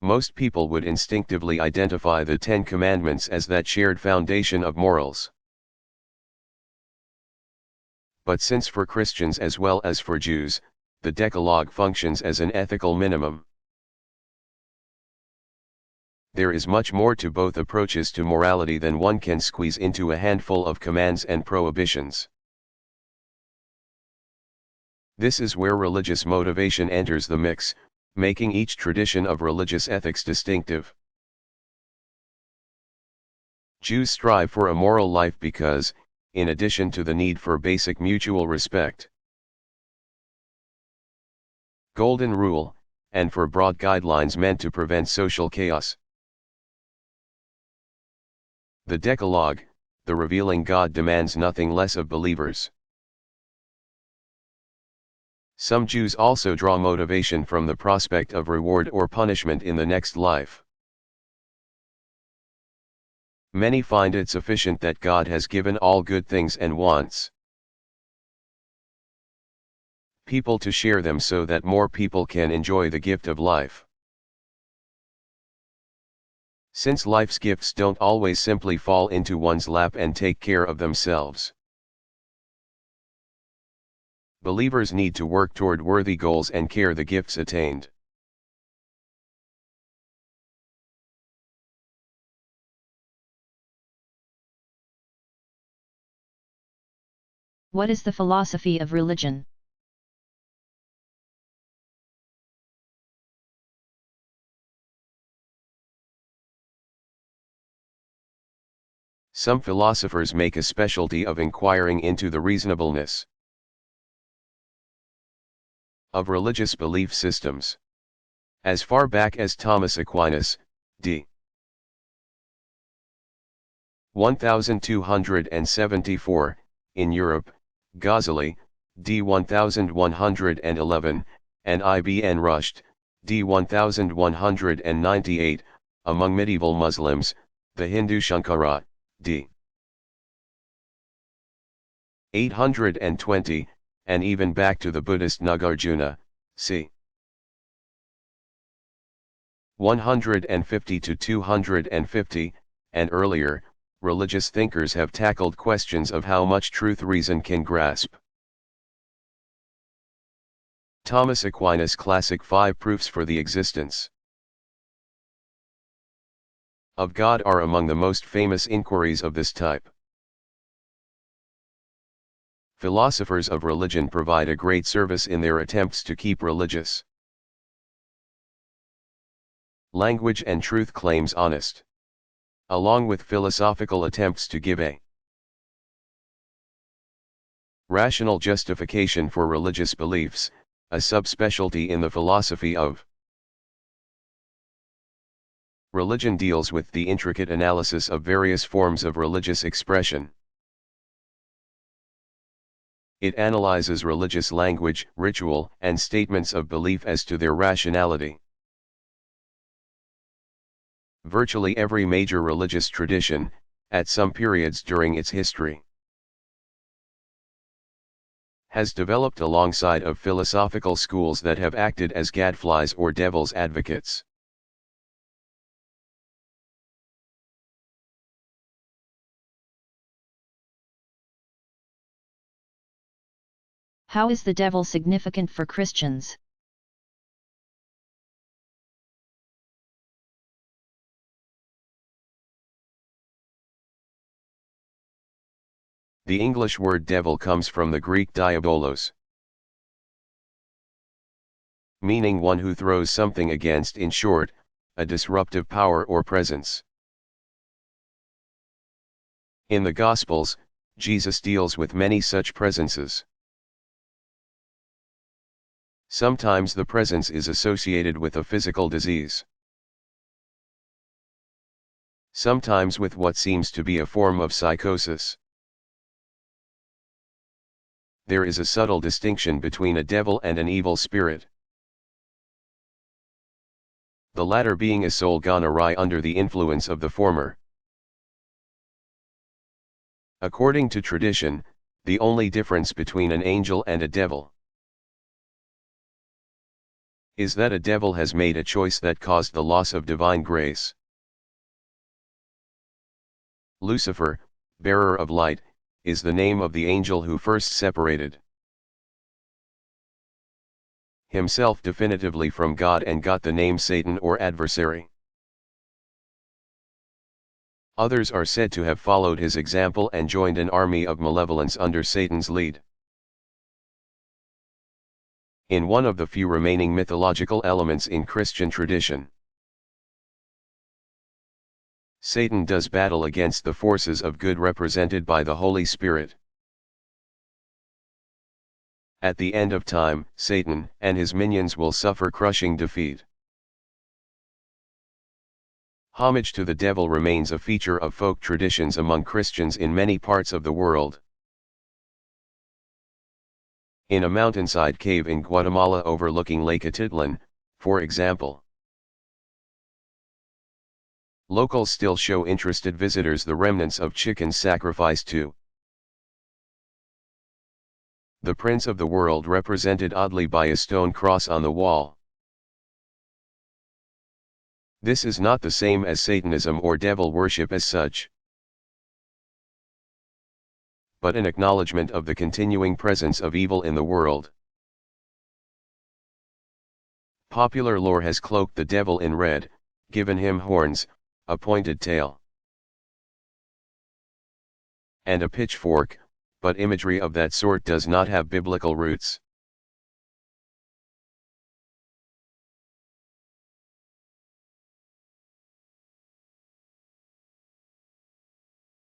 Most people would instinctively identify the Ten Commandments as that shared foundation of morals. But since for Christians as well as for Jews, the Decalogue functions as an ethical minimum, there is much more to both approaches to morality than one can squeeze into a handful of commands and prohibitions. This is where religious motivation enters the mix, making each tradition of religious ethics distinctive. Jews strive for a moral life because, in addition to the need for basic mutual respect, Golden Rule, and for broad guidelines meant to prevent social chaos, the Decalogue, the revealing God demands nothing less of believers. Some Jews also draw motivation from the prospect of reward or punishment in the next life. Many find it sufficient that God has given all good things and wants people to share them so that more people can enjoy the gift of life. Since life's gifts don't always simply fall into one's lap and take care of themselves, believers need to work toward worthy goals and care the gifts attained. What is the philosophy of religion? Some philosophers make a specialty of inquiring into the reasonableness of religious belief systems. As far back as Thomas Aquinas, d. 1274, in Europe, Ghazali, d. 1111, and Ibn Rushd, d. 1198, among medieval Muslims, the Hindu Shankara, d. 820, and even back to the Buddhist Nagarjuna, c. 150 to 250, and earlier, religious thinkers have tackled questions of how much truth reason can grasp. Thomas Aquinas' classic 5 proofs for the existence of God are among the most famous inquiries of this type. Philosophers of religion provide a great service in their attempts to keep religious language and truth claims honest, along with philosophical attempts to give a rational justification for religious beliefs, a subspecialty in the philosophy of religion deals with the intricate analysis of various forms of religious expression. It analyzes religious language, ritual, and statements of belief as to their rationality. Virtually every major religious tradition, at some periods during its history, has developed alongside of philosophical schools that have acted as gadflies or devil's advocates. How is the devil significant for Christians? The English word devil comes from the Greek diabolos, meaning one who throws something against, in short, a disruptive power or presence. In the Gospels, Jesus deals with many such presences. Sometimes the presence is associated with a physical disease. Sometimes with what seems to be a form of psychosis. There is a subtle distinction between a devil and an evil spirit. The latter being a soul gone awry under the influence of the former. According to tradition, the only difference between an angel and a devil is that a devil has made a choice that caused the loss of divine grace. Lucifer, bearer of light, is the name of the angel who first separated himself definitively from God and got the name Satan or adversary. Others are said to have followed his example and joined an army of malevolence under Satan's lead. In one of the few remaining mythological elements in Christian tradition, Satan does battle against the forces of good represented by the Holy Spirit. At the end of time, Satan and his minions will suffer crushing defeat. Homage to the devil remains a feature of folk traditions among Christians in many parts of the world. In a mountainside cave in Guatemala overlooking Lake Atitlan, for example, locals still show interested visitors the remnants of chickens sacrificed to the Prince of the World, represented oddly by a stone cross on the wall. This is not the same as Satanism or devil worship as such, but an acknowledgement of the continuing presence of evil in the world. Popular lore has cloaked the devil in red, given him horns, a pointed tail, and a pitchfork, but imagery of that sort does not have biblical roots.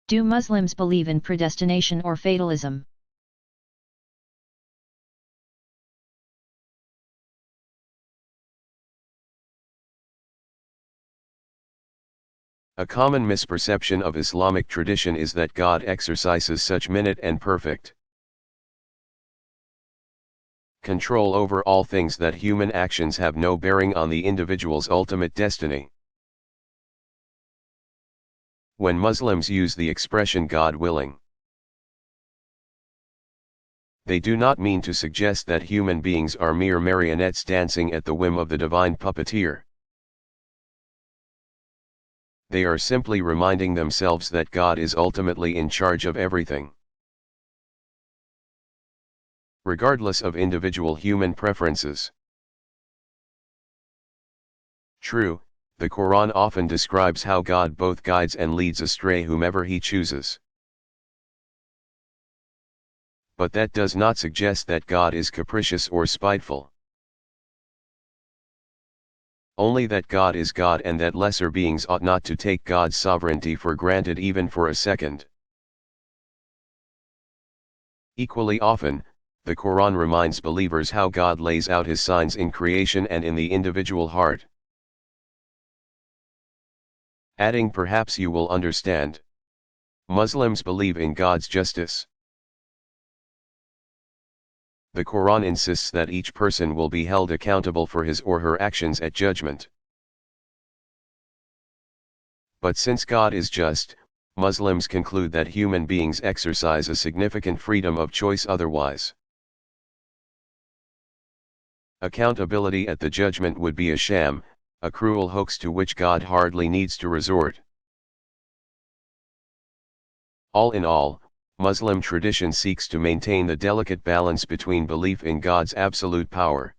Do Muslims believe in predestination or fatalism? A common misperception of Islamic tradition is that God exercises such minute and perfect control over all things that human actions have no bearing on the individual's ultimate destiny. When Muslims use the expression God willing, they do not mean to suggest that human beings are mere marionettes dancing at the whim of the divine puppeteer. They are simply reminding themselves that God is ultimately in charge of everything, regardless of individual human preferences. True, the Quran often describes how God both guides and leads astray whomever He chooses. But that does not suggest that God is capricious or spiteful. Only that God is God and that lesser beings ought not to take God's sovereignty for granted even for a second. Equally often, the Quran reminds believers how God lays out His signs in creation and in the individual heart. Adding, perhaps you will understand. Muslims believe in God's justice. The Quran insists that each person will be held accountable for his or her actions at judgment. But since God is just, Muslims conclude that human beings exercise a significant freedom of choice otherwise. Accountability at the judgment would be a sham, a cruel hoax to which God hardly needs to resort. All in all, Muslim tradition seeks to maintain the delicate balance between belief in God's absolute power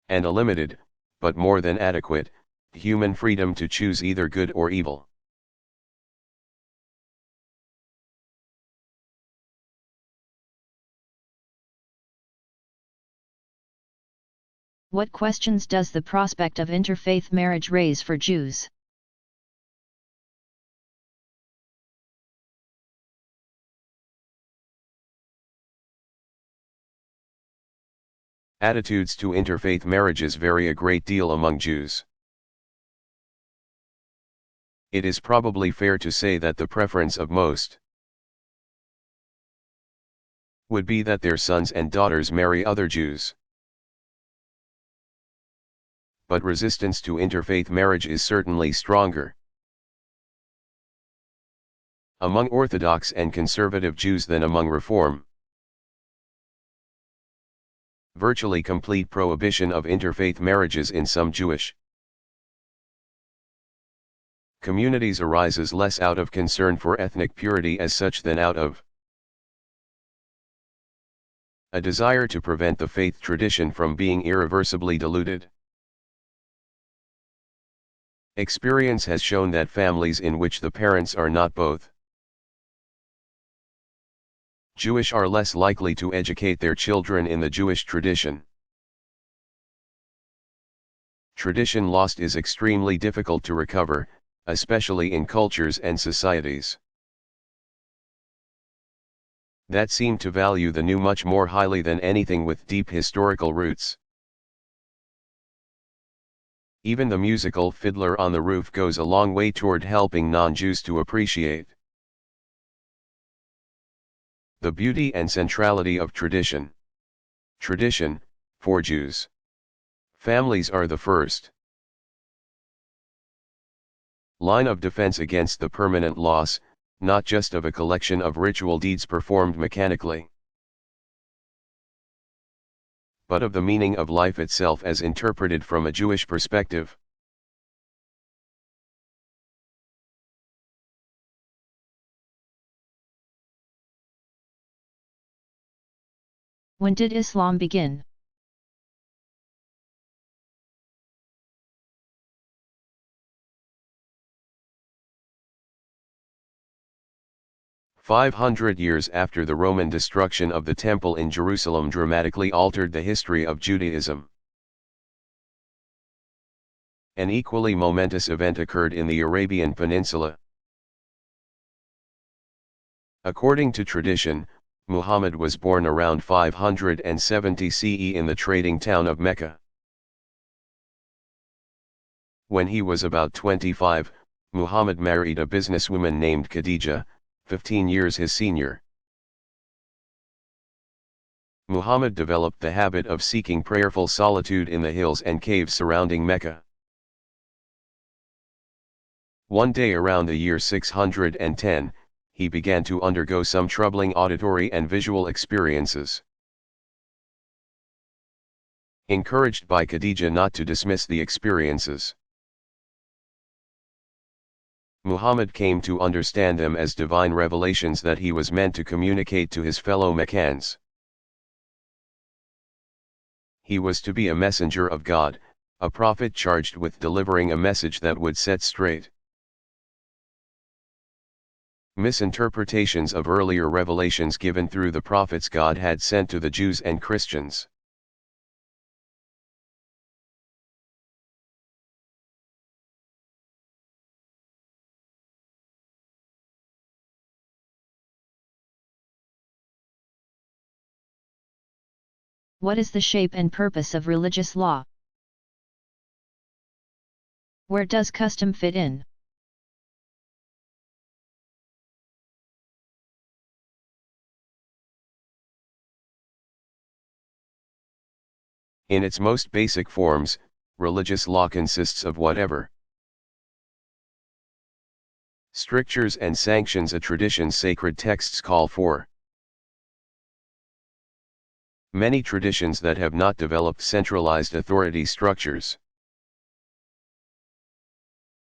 and a limited, but more than adequate, human freedom to choose either good or evil. What questions does the prospect of interfaith marriage raise for Jews? Attitudes to interfaith marriages vary a great deal among Jews. It is probably fair to say that the preference of most would be that their sons and daughters marry other Jews. But resistance to interfaith marriage is certainly stronger among Orthodox and conservative Jews than among Reform. Virtually complete prohibition of interfaith marriages in some Jewish communities arises less out of concern for ethnic purity as such than out of a desire to prevent the faith tradition from being irreversibly diluted. Experience has shown that families in which the parents are not both Jewish are less likely to educate their children in the Jewish tradition. Tradition lost is extremely difficult to recover, especially in cultures and societies that seem to value the new much more highly than anything with deep historical roots. Even the musical Fiddler on the Roof goes a long way toward helping non-Jews to appreciate the beauty and centrality of tradition. Tradition, for Jews, families are the first line of defense against the permanent loss, not just of a collection of ritual deeds performed mechanically, but of the meaning of life itself as interpreted from a Jewish perspective. When did Islam begin? 500 years after the Roman destruction of the Temple in Jerusalem dramatically altered the history of Judaism. An equally momentous event occurred in the Arabian Peninsula. According to tradition, Muhammad was born around 570 CE in the trading town of Mecca. When he was about 25, Muhammad married a businesswoman named Khadija, 15 years his senior. Muhammad developed the habit of seeking prayerful solitude in the hills and caves surrounding Mecca. One day around the year 610, he began to undergo some troubling auditory and visual experiences. Encouraged by Khadija not to dismiss the experiences, Muhammad came to understand them as divine revelations that he was meant to communicate to his fellow Meccans. He was to be a messenger of God, a prophet charged with delivering a message that would set straight misinterpretations of earlier revelations given through the prophets God had sent to the Jews and Christians. What is the shape and purpose of religious law? Where does custom fit in? In its most basic forms, religious law consists of whatever strictures and sanctions a tradition's sacred texts call for. Many traditions that have not developed centralized authority structures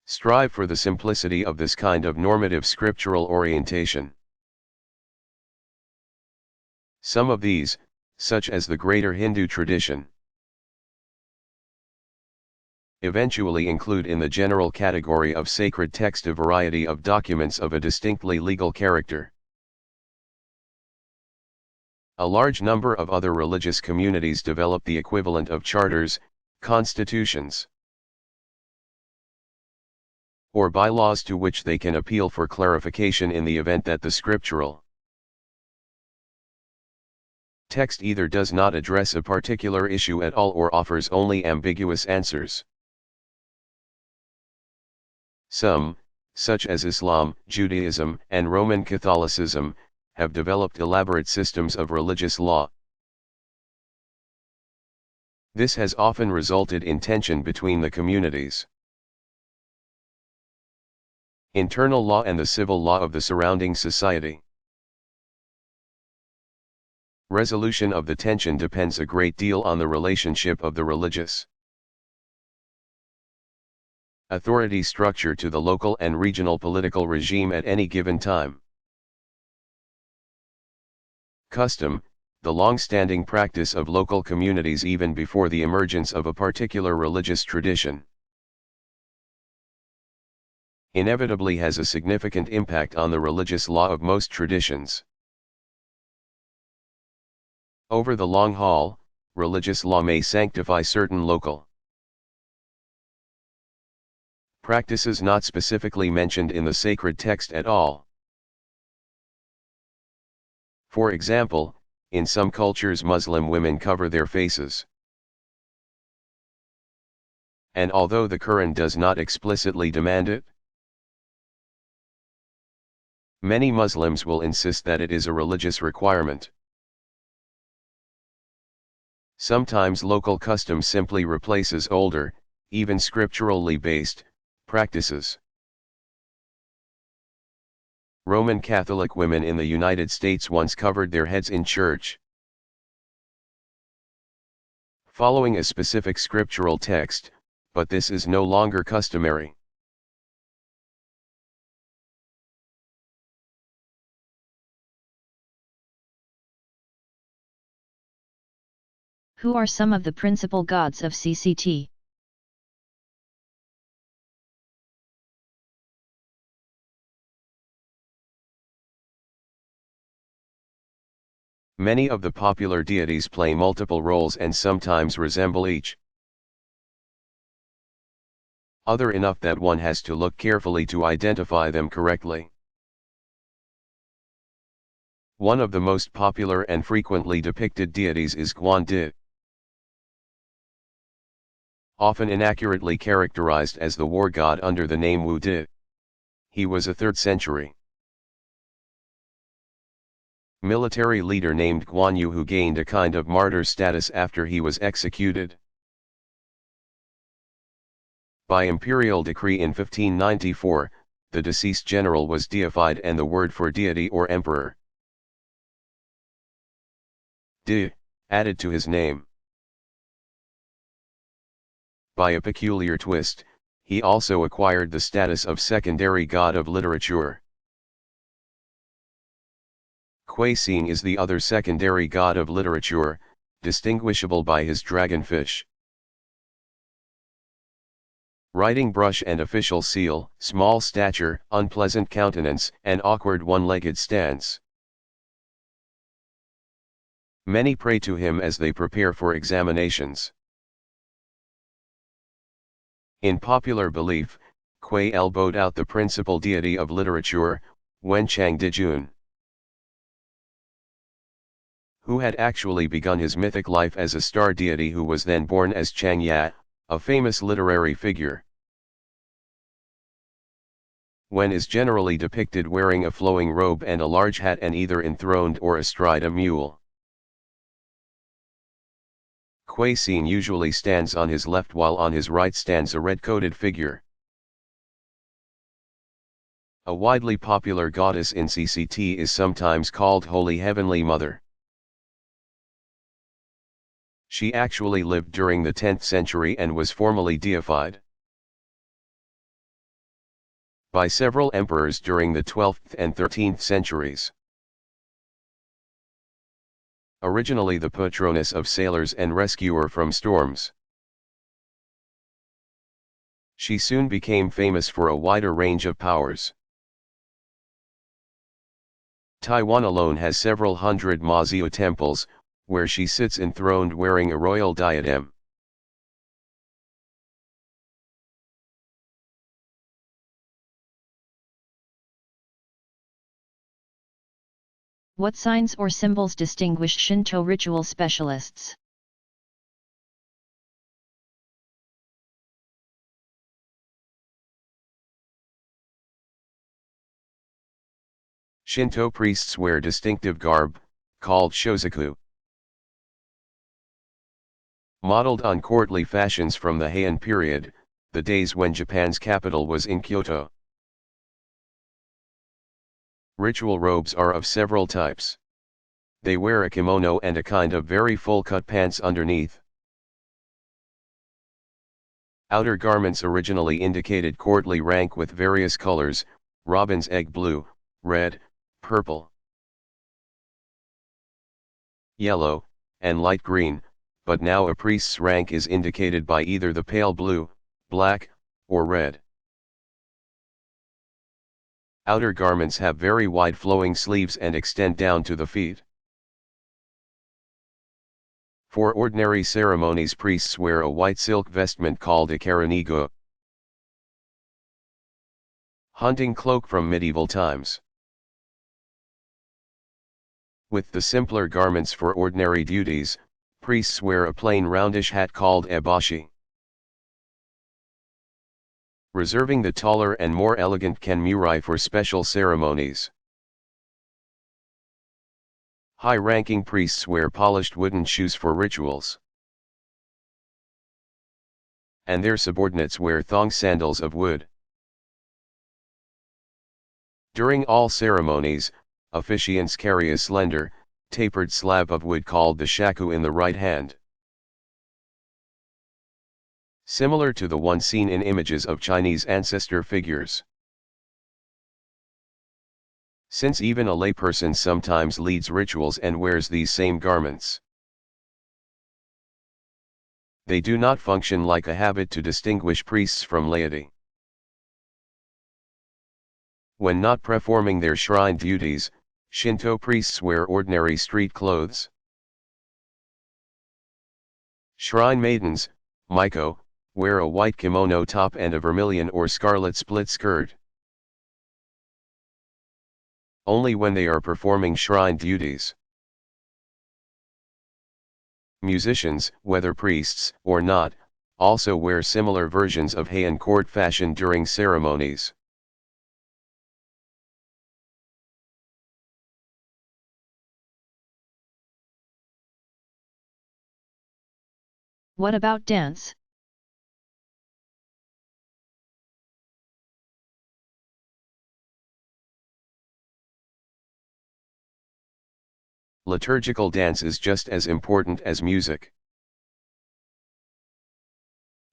strive for the simplicity of this kind of normative scriptural orientation. Some of these, such as the greater Hindu tradition, eventually include in the general category of sacred text a variety of documents of a distinctly legal character. A large number of other religious communities develop the equivalent of charters, constitutions, or bylaws to which they can appeal for clarification in the event that the scriptural text either does not address a particular issue at all or offers only ambiguous answers. Some, such as Islam, Judaism, and Roman Catholicism, have developed elaborate systems of religious law. This has often resulted in tension between the communities' internal law and the civil law of the surrounding society. Resolution of the tension depends a great deal on the relationship of the religious authority structure to the local and regional political regime at any given time. Custom, the long-standing practice of local communities even before the emergence of a particular religious tradition, inevitably has a significant impact on the religious law of most traditions. Over the long haul, religious law may sanctify certain local practices not specifically mentioned in the sacred text at all. For example, in some cultures Muslim women cover their faces. And although the Quran does not explicitly demand it, many Muslims will insist that it is a religious requirement. Sometimes local custom simply replaces older, even scripturally based, practices. Roman Catholic women in the United States once covered their heads in church, following a specific scriptural text, but this is no longer customary. Who are some of the principal gods of CCT? Many of the popular deities play multiple roles and sometimes resemble each other enough that one has to look carefully to identify them correctly. One of the most popular and frequently depicted deities is Guan Di, often inaccurately characterized as the war god under the name Wu Di. He was a 3rd century military leader named Guan Yu who gained a kind of martyr status after he was executed. By imperial decree in 1594, the deceased general was deified and the word for deity or emperor, Di, added to his name. By a peculiar twist, he also acquired the status of secondary god of literature. Kuei Xing is the other secondary god of literature, distinguishable by his dragonfish writing brush and official seal, small stature, unpleasant countenance, and awkward one-legged stance. Many pray to him as they prepare for examinations. In popular belief, Kuei elbowed out the principal deity of literature, Wenchang Dijun, who had actually begun his mythic life as a star deity who was then born as Chang Ya, a famous literary figure. Wen is generally depicted wearing a flowing robe and a large hat and either enthroned or astride a mule. Kuei Xing usually stands on his left while on his right stands a red-coated figure. A widely popular goddess in CCT is sometimes called Holy Heavenly Mother. She actually lived during the 10th century and was formally deified by several emperors during the 12th and 13th centuries. Originally the patroness of sailors and rescuer from storms, she soon became famous for a wider range of powers. Taiwan alone has several hundred Maziu temples, where she sits enthroned wearing a royal diadem. What signs or symbols distinguish Shinto ritual specialists? Shinto priests wear distinctive garb, called shozaku, modeled on courtly fashions from the Heian period, the days when Japan's capital was in Kyoto. Ritual robes are of several types. They wear a kimono and a kind of very full-cut pants underneath. Outer garments originally indicated courtly rank with various colors, robin's egg blue, red, purple, yellow, and light green, but now a priest's rank is indicated by either the pale blue, black, or red. Outer garments have very wide flowing sleeves and extend down to the feet. For ordinary ceremonies priests wear a white silk vestment called a karanigo, hunting cloak from medieval times. With the simpler garments for ordinary duties, priests wear a plain roundish hat called eboshi, reserving the taller and more elegant kanmurai for special ceremonies. High-ranking priests wear polished wooden shoes for rituals, and their subordinates wear thong sandals of wood. During all ceremonies, officiants carry a slender, tapered slab of wood called the shaku in the right hand, similar to the one seen in images of Chinese ancestor figures. Since even a layperson sometimes leads rituals and wears these same garments, they do not function like a habit to distinguish priests from laity. When not performing their shrine duties, Shinto priests wear ordinary street clothes. Shrine maidens, Miko, wear a white kimono top and a vermilion or scarlet split skirt. Only when they are performing shrine duties. Musicians, whether priests or not, also wear similar versions of heian court fashion during ceremonies. What about dance? Liturgical dance is just as important as music.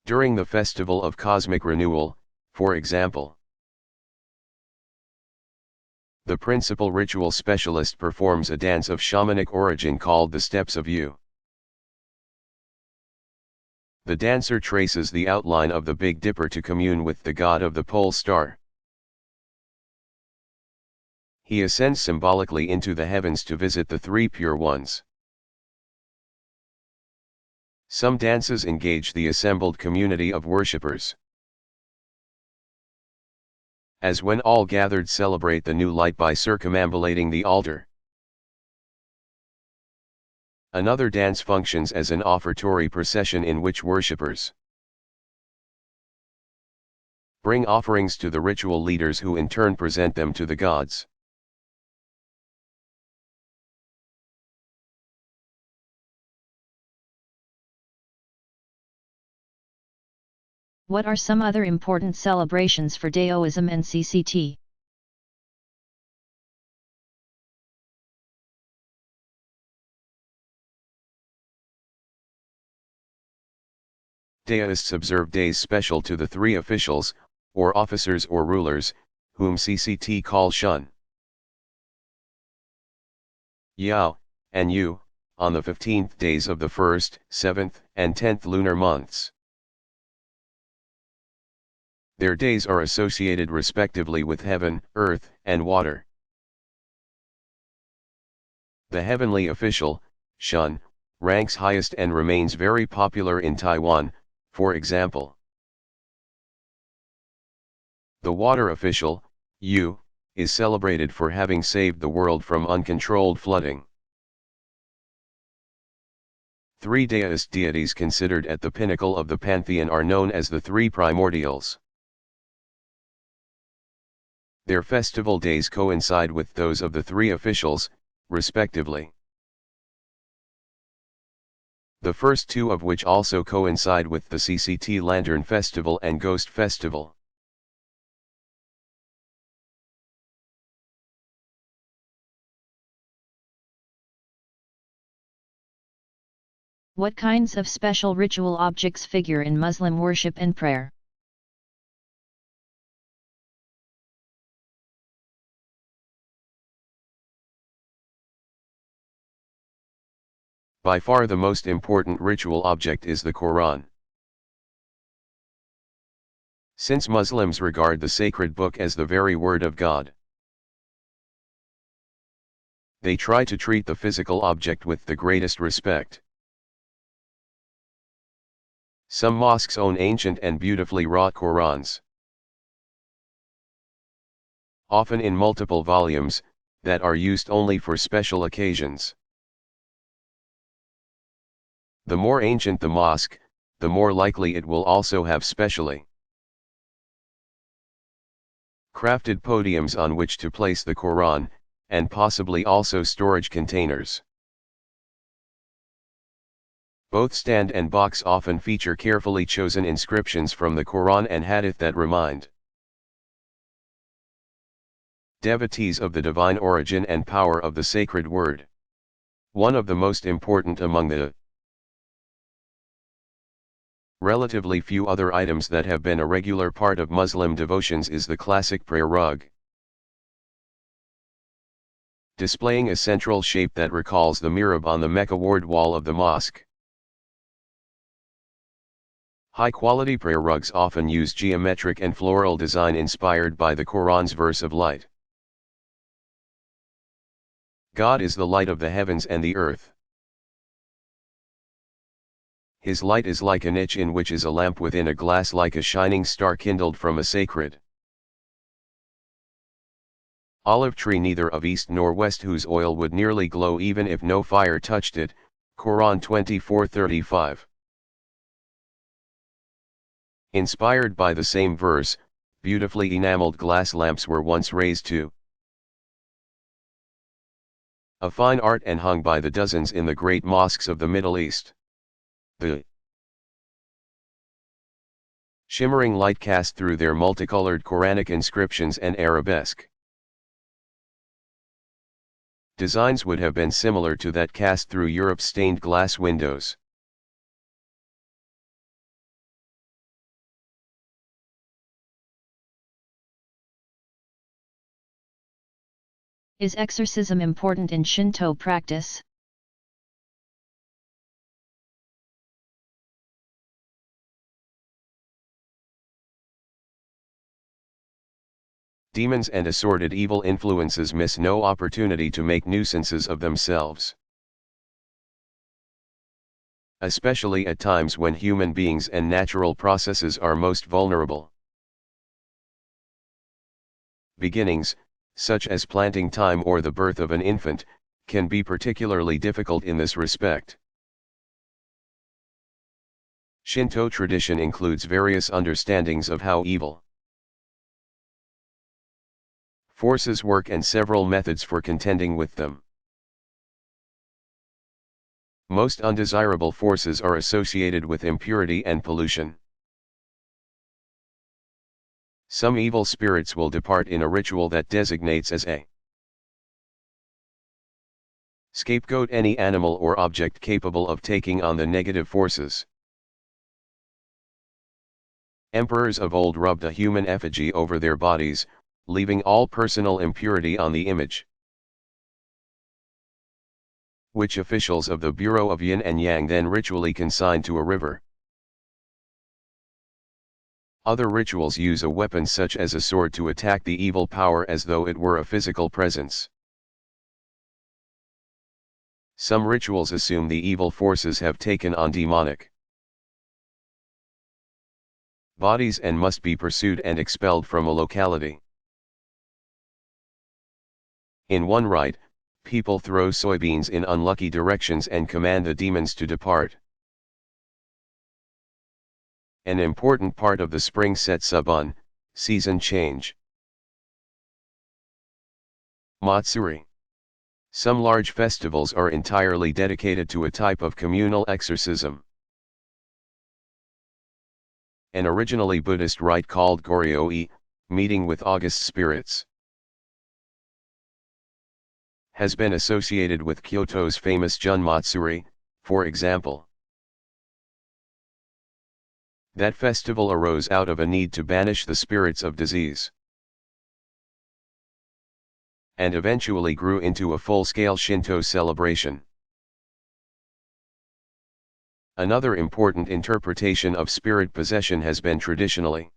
During the festival of cosmic renewal, for example, the principal ritual specialist performs a dance of shamanic origin called the Steps of Yu. The dancer traces the outline of the Big Dipper to commune with the god of the pole star. He ascends symbolically into the heavens to visit the three pure ones. Some dances engage the assembled community of worshippers, as when all gathered celebrate the new light by circumambulating the altar. Another dance functions as an offertory procession in which worshippers bring offerings to the ritual leaders who in turn present them to the gods. What are some other important celebrations for Daoism and CCT? Daoists observe days special to the three officials, or officers or rulers, whom CCT call Shun, Yao, and Yu, on the 15th days of the 1st, 7th, and 10th lunar months. Their days are associated respectively with heaven, earth, and water. The heavenly official, Shun, ranks highest and remains very popular in Taiwan, for example. The water official, Yu, is celebrated for having saved the world from uncontrolled flooding. Three Daoist deities considered at the pinnacle of the pantheon are known as the three primordials. Their festival days coincide with those of the three officials, respectively. The first two of which also coincide with the CCT Lantern Festival and Ghost Festival. What kinds of special ritual objects figure in Muslim worship and prayer? By far the most important ritual object is the Quran. Since Muslims regard the sacred book as the very word of God, they try to treat the physical object with the greatest respect. Some mosques own ancient and beautifully wrought Qurans, often in multiple volumes, that are used only for special occasions. The more ancient the mosque, the more likely it will also have specially crafted podiums on which to place the Quran, and possibly also storage containers. Both stand and box often feature carefully chosen inscriptions from the Quran and Hadith that remind devotees of the divine origin and power of the sacred word. One of the most important among the relatively few other items that have been a regular part of Muslim devotions is the classic prayer rug, displaying a central shape that recalls the mihrab on the Mecca ward wall of the mosque. High-quality prayer rugs often use geometric and floral design inspired by the Quran's verse of light. God is the light of the heavens and the earth. His light is like a niche in which is a lamp within a glass, like a shining star kindled from a sacred olive tree, neither of east nor west, whose oil would nearly glow even if no fire touched it. Quran 24:35. Inspired by the same verse, beautifully enameled glass lamps were once raised to a fine art and hung by the dozens in the great mosques of the Middle East. The shimmering light cast through their multicolored Quranic inscriptions and arabesque designs would have been similar to that cast through Europe's stained glass windows. Is exorcism important in Shinto practice? Demons and assorted evil influences miss no opportunity to make nuisances of themselves, especially at times when human beings and natural processes are most vulnerable. Beginnings, such as planting time or the birth of an infant, can be particularly difficult in this respect. Shinto tradition includes various understandings of how evil forces work and several methods for contending with them. Most undesirable forces are associated with impurity and pollution. Some evil spirits will depart in a ritual that designates as a scapegoat any animal or object capable of taking on the negative forces. Emperors of old rubbed a human effigy over their bodies, leaving all personal impurity on the image, which officials of the Bureau of Yin and Yang then ritually consigned to a river. Other rituals use a weapon such as a sword to attack the evil power as though it were a physical presence. Some rituals assume the evil forces have taken on demonic bodies and must be pursued and expelled from a locality. In one rite, people throw soybeans in unlucky directions and command the demons to depart. An important part of the spring Setsubun, season change. Matsuri. Some large festivals are entirely dedicated to a type of communal exorcism. An originally Buddhist rite called Goryo-e, meeting with august spirits, has been associated with Kyoto's famous Jun Matsuri, for example. That festival arose out of a need to banish the spirits of disease, and eventually grew into a full-scale Shinto celebration. Another important interpretation of spirit possession has been traditionally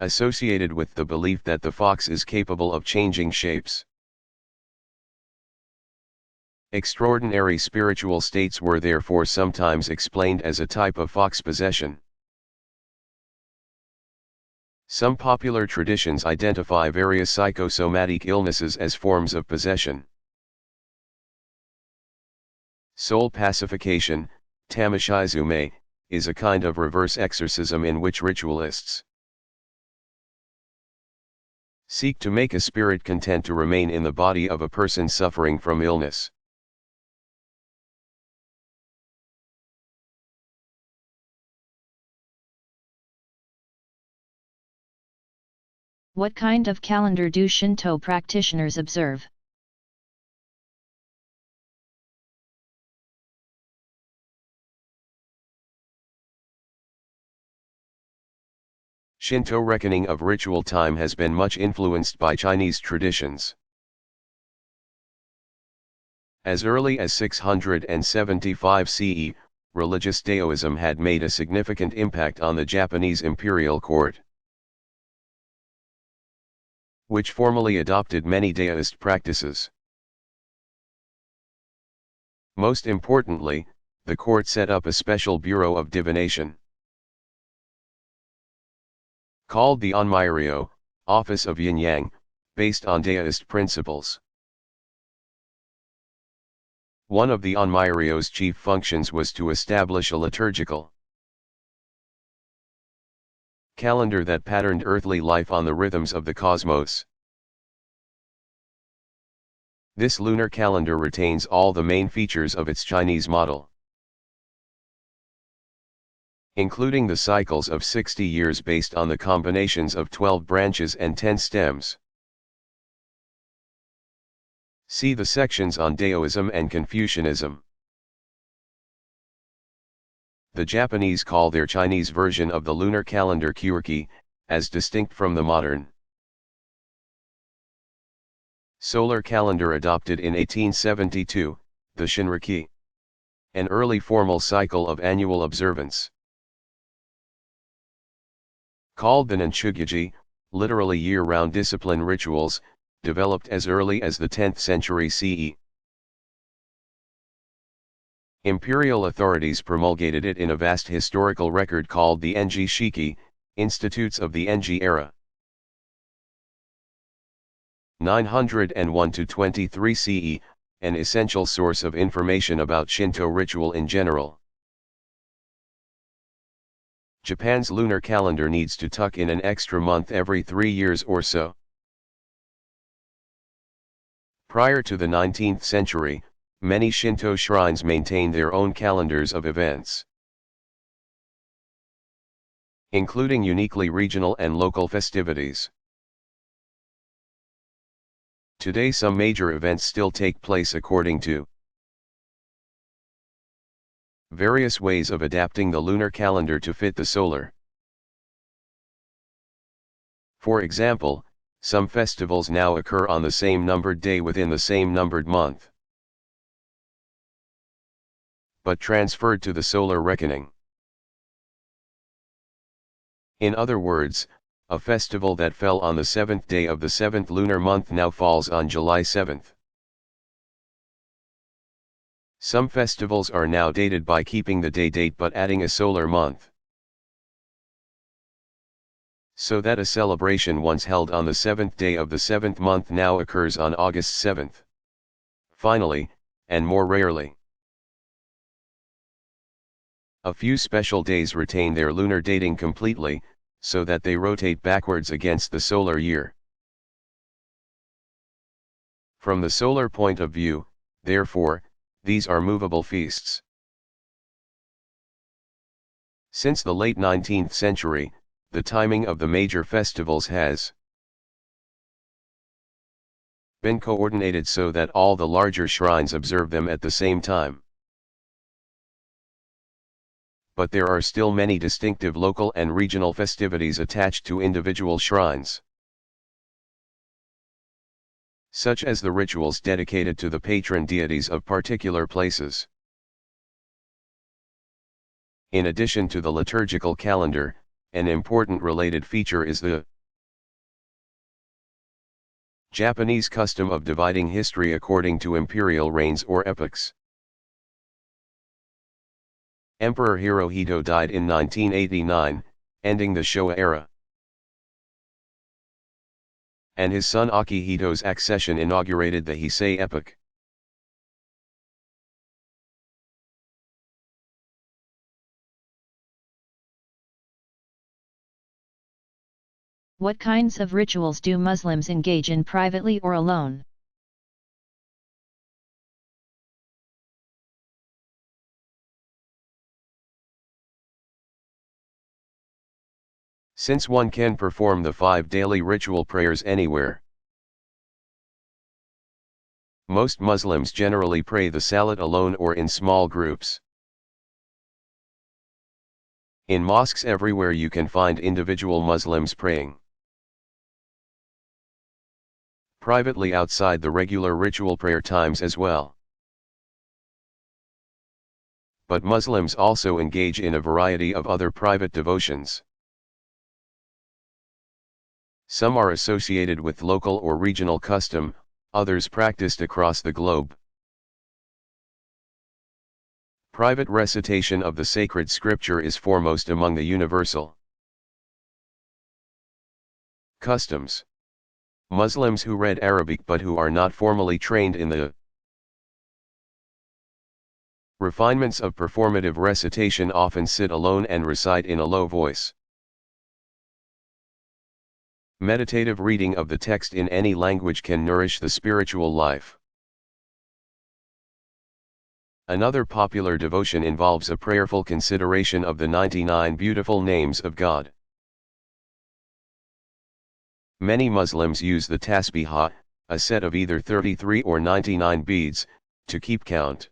associated with the belief that the fox is capable of changing shapes. Extraordinary spiritual states were therefore sometimes explained as a type of fox possession. Some popular traditions identify various psychosomatic illnesses as forms of possession. Soul pacification, tamashizume, is a kind of reverse exorcism in which ritualists seek to make a spirit content to remain in the body of a person suffering from illness. What kind of calendar do Shinto practitioners observe? Shinto reckoning of ritual time has been much influenced by Chinese traditions. As early as 675 CE, religious Taoism had made a significant impact on the Japanese imperial court. which formally adopted many deist practices. Most importantly, the court set up a special bureau of divination, called the Onmyerio, Office of Yin-Yang, based on deist principles. One of the Onmyerio's chief functions was to establish a liturgical calendar that patterned earthly life on the rhythms of the cosmos. This lunar calendar retains all the main features of its Chinese model, including the cycles of 60 years based on the combinations of 12 branches and 10 stems. See the sections on Daoism and Confucianism. The Japanese call their Chinese version of the lunar calendar Kyurki, as distinct from the modern solar calendar adopted in 1872, the Shinriki, an early formal cycle of annual observance. Called the Nanchugyuji, literally year-round discipline rituals, developed as early as the 10th century CE. Imperial authorities promulgated it in a vast historical record called the Enji Shiki, Institutes of the Enji Era. 901 to 23 CE, an essential source of information about Shinto ritual in general. Japan's lunar calendar needs to tuck in an extra month every 3 years or so. Prior to the 19th century, many Shinto shrines maintained their own calendars of events, including uniquely regional and local festivities. Today some major events still take place according to various ways of adapting the lunar calendar to fit the solar. For example, some festivals now occur on the same numbered day within the same numbered month, but transferred to the solar reckoning. In other words, a festival that fell on the 7th day of the 7th lunar month now falls on July 7th. Some festivals are now dated by keeping the day date but adding a solar month, so that a celebration once held on the 7th day of the 7th month now occurs on August 7th. Finally, and more rarely, a few special days retain their lunar dating completely, so that they rotate backwards against the solar year. From the solar point of view, therefore, these are movable feasts. Since the late 19th century, the timing of the major festivals has been coordinated so that all the larger shrines observe them at the same time. But there are still many distinctive local and regional festivities attached to individual shrines, such as the rituals dedicated to the patron deities of particular places. In addition to the liturgical calendar, an important related feature is the Japanese custom of dividing history according to imperial reigns or epochs. Emperor Hirohito died in 1989, ending the Showa era, and his son Akihito's accession inaugurated the Heisei epoch. What kinds of rituals do Muslims engage in privately or alone? Since one can perform the 5 daily ritual prayers anywhere, most Muslims generally pray the Salat alone or in small groups. In mosques everywhere you can find individual Muslims praying privately outside the regular ritual prayer times as well. But Muslims also engage in a variety of other private devotions. Some are associated with local or regional custom, others practiced across the globe. Private recitation of the sacred scripture is foremost among the universal customs. Muslims who read Arabic but who are not formally trained in the refinements of performative recitation often sit alone and recite in a low voice. Meditative reading of the text in any language can nourish the spiritual life. Another popular devotion involves a prayerful consideration of the 99 beautiful names of God. Many Muslims use the tasbihah, a set of either 33 or 99 beads, to keep count.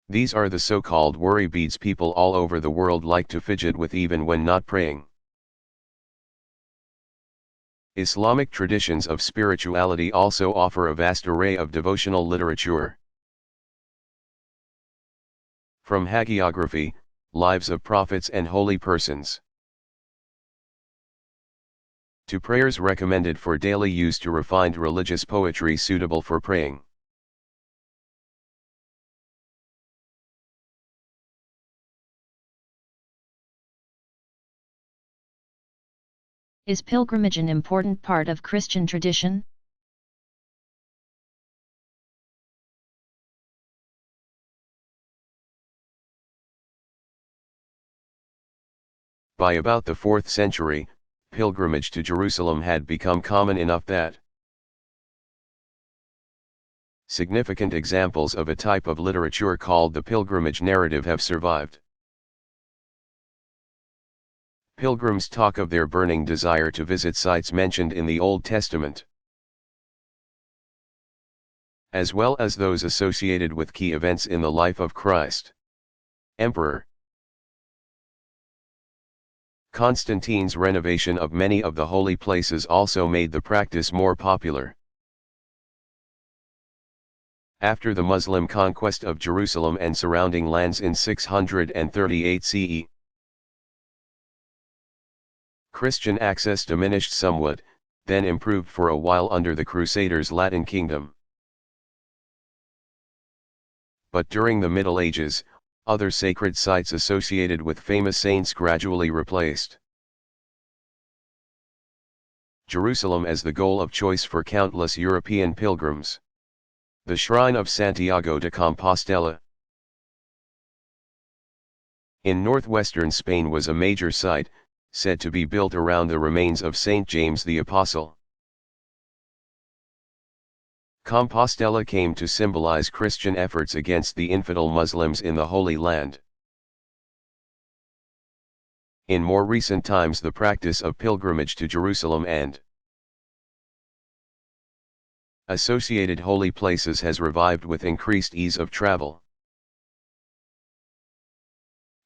These are the so-called worry beads people all over the world like to fidget with even when not praying. Islamic traditions of spirituality also offer a vast array of devotional literature. From hagiography, lives of prophets and holy persons, to prayers recommended for daily use to refined religious poetry suitable for praying. Is pilgrimage an important part of Christian tradition? By about the 4th century, pilgrimage to Jerusalem had become common enough that significant examples of a type of literature called the pilgrimage narrative have survived. Pilgrims talk of their burning desire to visit sites mentioned in the Old Testament, as well as those associated with key events in the life of Christ. Emperor Constantine's renovation of many of the holy places also made the practice more popular. After the Muslim conquest of Jerusalem and surrounding lands in 638 CE, Christian access diminished somewhat, then improved for a while under the Crusaders' Latin kingdom. But during the Middle Ages, other sacred sites associated with famous saints gradually replaced Jerusalem as the goal of choice for countless European pilgrims. The Shrine of Santiago de Compostela in northwestern Spain was a major site, said to be built around the remains of Saint James the Apostle. Compostela came to symbolize Christian efforts against the infidel Muslims in the Holy Land. In more recent times, the practice of pilgrimage to Jerusalem and associated holy places has revived with increased ease of travel.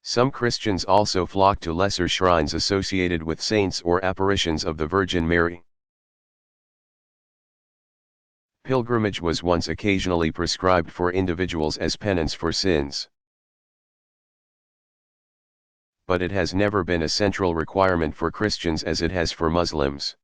Some Christians also flock to lesser shrines associated with saints or apparitions of the Virgin Mary. Pilgrimage was once occasionally prescribed for individuals as penance for sins, but it has never been a central requirement for Christians as it has for Muslims.